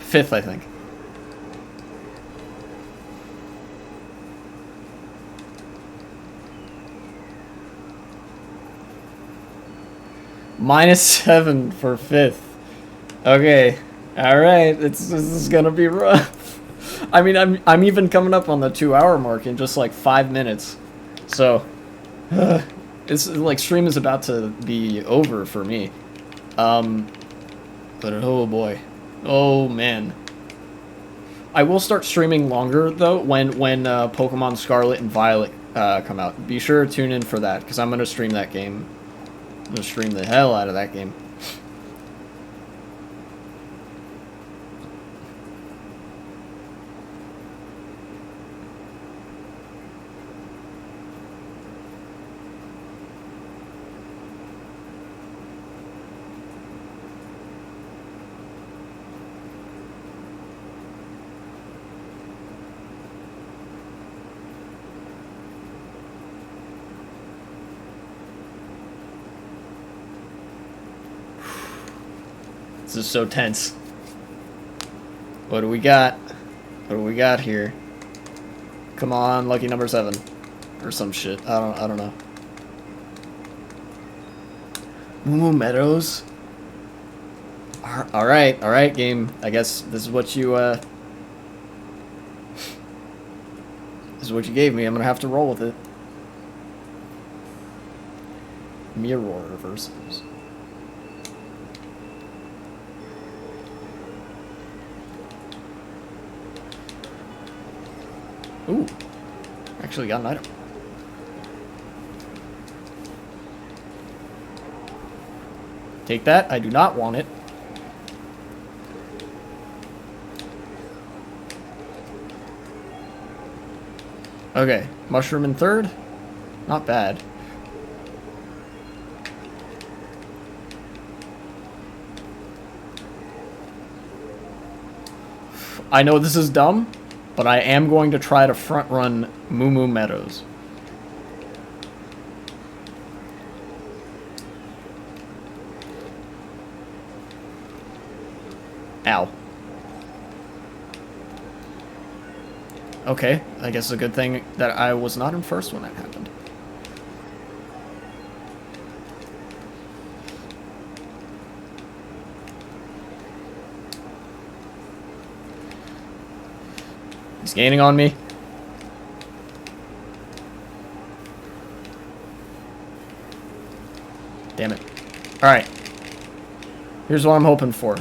Fifth, I think. -7 for fifth. Okay. Alright, this is gonna be rough. I mean, I'm even coming up on the 2-hour mark in just like 5 minutes. So, it's like stream is about to be over for me. But oh boy. Oh man. I will start streaming longer though when Pokemon Scarlet and Violet come out. Be sure to tune in for that because I'm gonna stream that game. I'm gonna stream the hell out of that game. This is so tense. What do we got? What do we got here? Come on, lucky number 7. Or some shit. I don't know. Moo Meadows? Alright, game. I guess this is what you, this is what you gave me. I'm gonna have to roll with it. Mirror reverses. Ooh, actually got an item. Take that. I do not want it. Okay, mushroom in third. Not bad. I know this is dumb, but I am going to try to front run Moo Meadows. Okay, I guess it's a good thing that I was not in first when that happened. He's gaining on me. Damn it. Alright. Here's what I'm hoping for.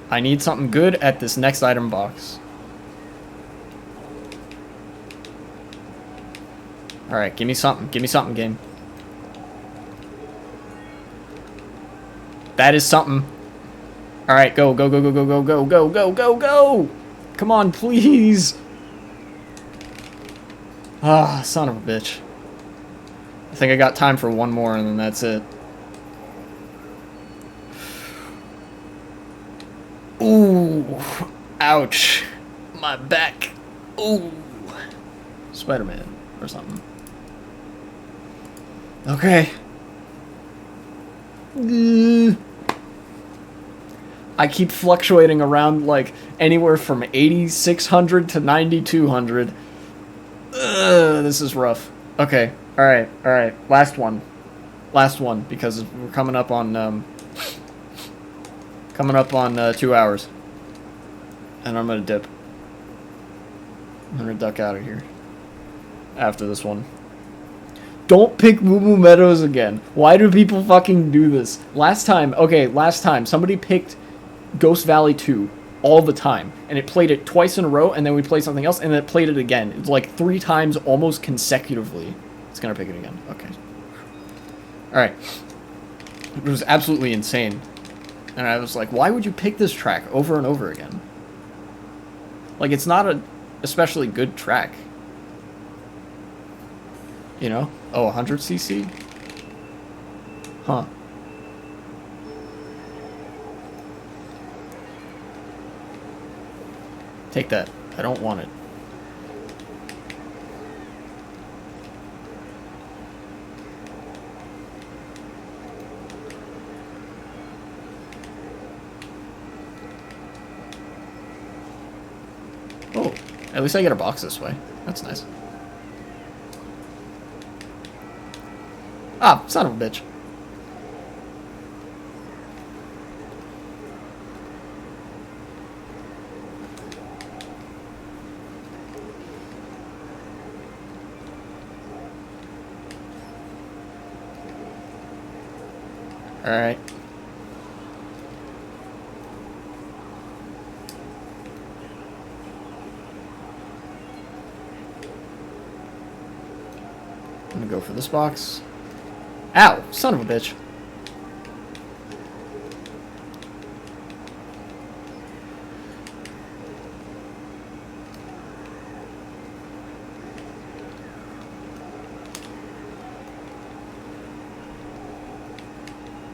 I need something good at this next item box. Alright, give me something. Give me something, game. That is something. Alright, go, go, go, go, go, go, go, go, go, go, go! Come on, please! Ah, son of a bitch. I think I got time for one more and then that's it. Ooh. Ouch. My back. Ooh. Spider-Man or something. Okay. I keep fluctuating around like anywhere from 8,600 to 9,200. This is rough. Okay. Alright. Alright. Last one. Last one because we're coming up on 2 hours. And I'm gonna dip. I'm gonna duck out of here. After this one. Don't pick Moo Moo Meadows again. Why do people fucking do this? Last time, somebody picked Ghost Valley 2 all the time. And it played it twice in a row, and then we played something else, and then it played it again. It's like 3 times almost consecutively. It's gonna pick it again. Okay. Alright. It was absolutely insane. And I was like, why would you pick this track over and over again? Like, it's not a especially good track. You know? Oh, 100cc? Huh. Take that. I don't want it. Oh, at least I get a box this way. That's nice. Ah, son of a bitch. Alright. I'm gonna go for this box. Ow! Son of a bitch.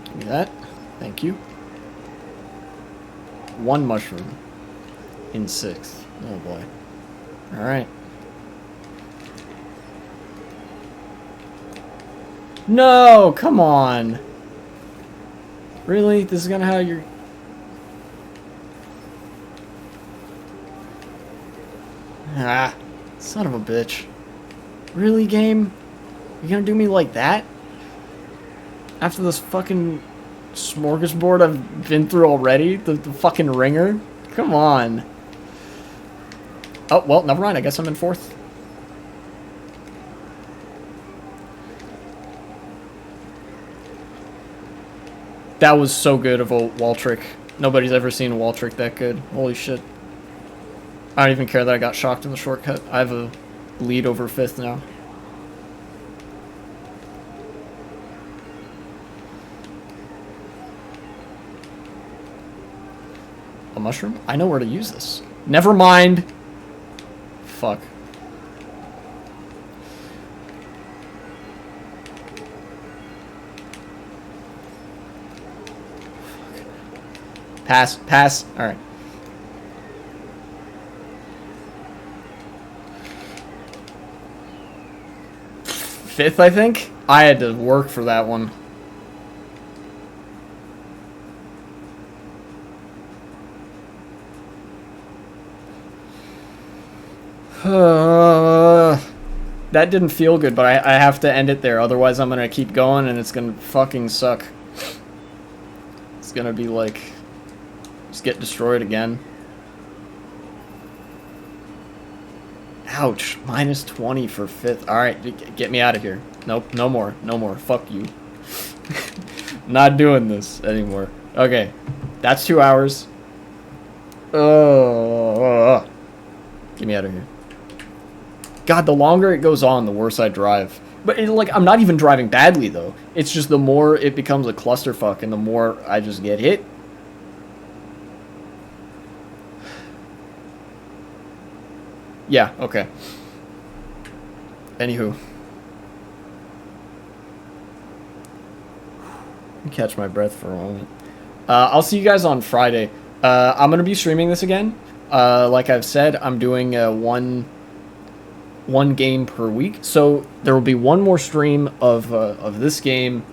Give me that. Thank you. 1 mushroom. In 6th. Oh boy. Alright. No! Come on! Really? This is gonna have your... Ah. Son of a bitch. Really, game? You gonna do me like that? After this fucking smorgasbord I've been through already? The fucking ringer? Come on. Oh, well, never mind. I guess I'm in 4th. That was so good of a wall trick. Nobody's ever seen a wall trick that good. Holy shit. I don't even care that I got shocked in the shortcut. I have a lead over 5th now. A mushroom? I know where to use this. Never mind. Fuck. Pass, pass. Alright. Fifth, I think? I had to work for that one. That didn't feel good, but I have to end it there. Otherwise, I'm going to keep going, and it's going to fucking suck. It's going to be like... just get destroyed again. Ouch. Minus 20 for 5th. Alright, get me out of here. Nope, no more. No more. Fuck you. Not doing this anymore. Okay. That's 2 hours. Get me out of here. God, the longer it goes on, the worse I drive. But, like, I'm not even driving badly, though. It's just the more it becomes a clusterfuck and the more I just get hit. Yeah, okay. Anywho. Catch my breath for a moment. I'll see you guys on Friday. I'm going to be streaming this again. Like I've said, I'm doing one game per week. So there will be one more stream of this game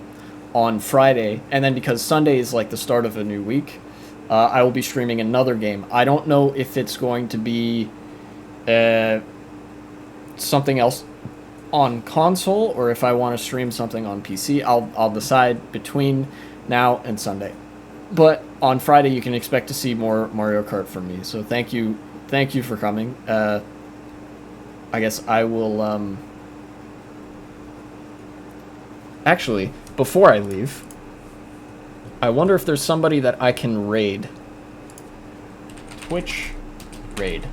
on Friday. And then because Sunday is like the start of a new week, I will be streaming another game. I don't know if it's going to be something else on console or if I want to stream something on PC. I'll decide between now and Sunday. But on Friday you can expect to see more Mario Kart from me. So thank you for coming. I guess I will actually, before I leave, I wonder if there's somebody that I can raid. Twitch raid.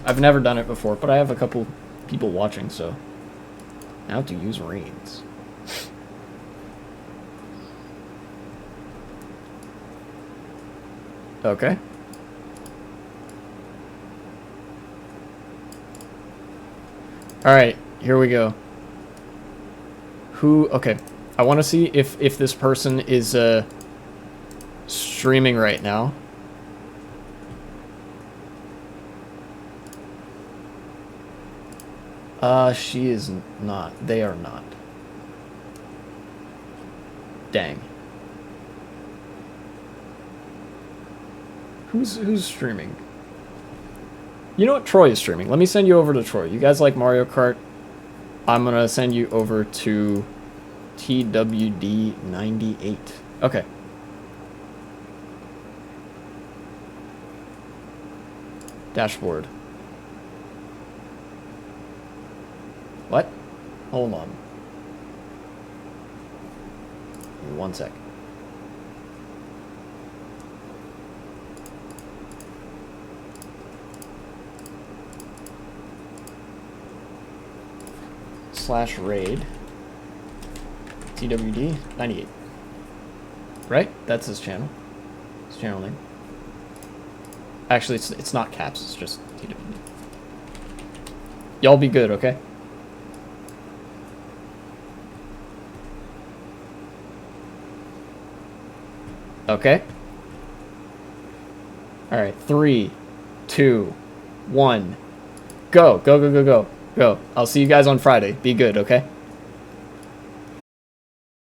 I've never done it before, but I have a couple people watching, so I have to use raids. Okay. Alright, here we go. Okay. I want to see if this person is streaming right now. She is not. They are not. Dang. Who's streaming? You know what? Troy is streaming. Let me send you over to Troy. You guys like Mario Kart? I'm gonna send you over to TWD98. Okay. Dashboard. What? Hold on. Give me 1 sec. /raid TWD 98. Right? That's his channel. His channel name. Actually, it's not caps. It's just TWD. Y'all be good, okay? Okay. All right. 3, 2, 1. Go. Go, go, go, go. Go. I'll see you guys on Friday. Be good, okay?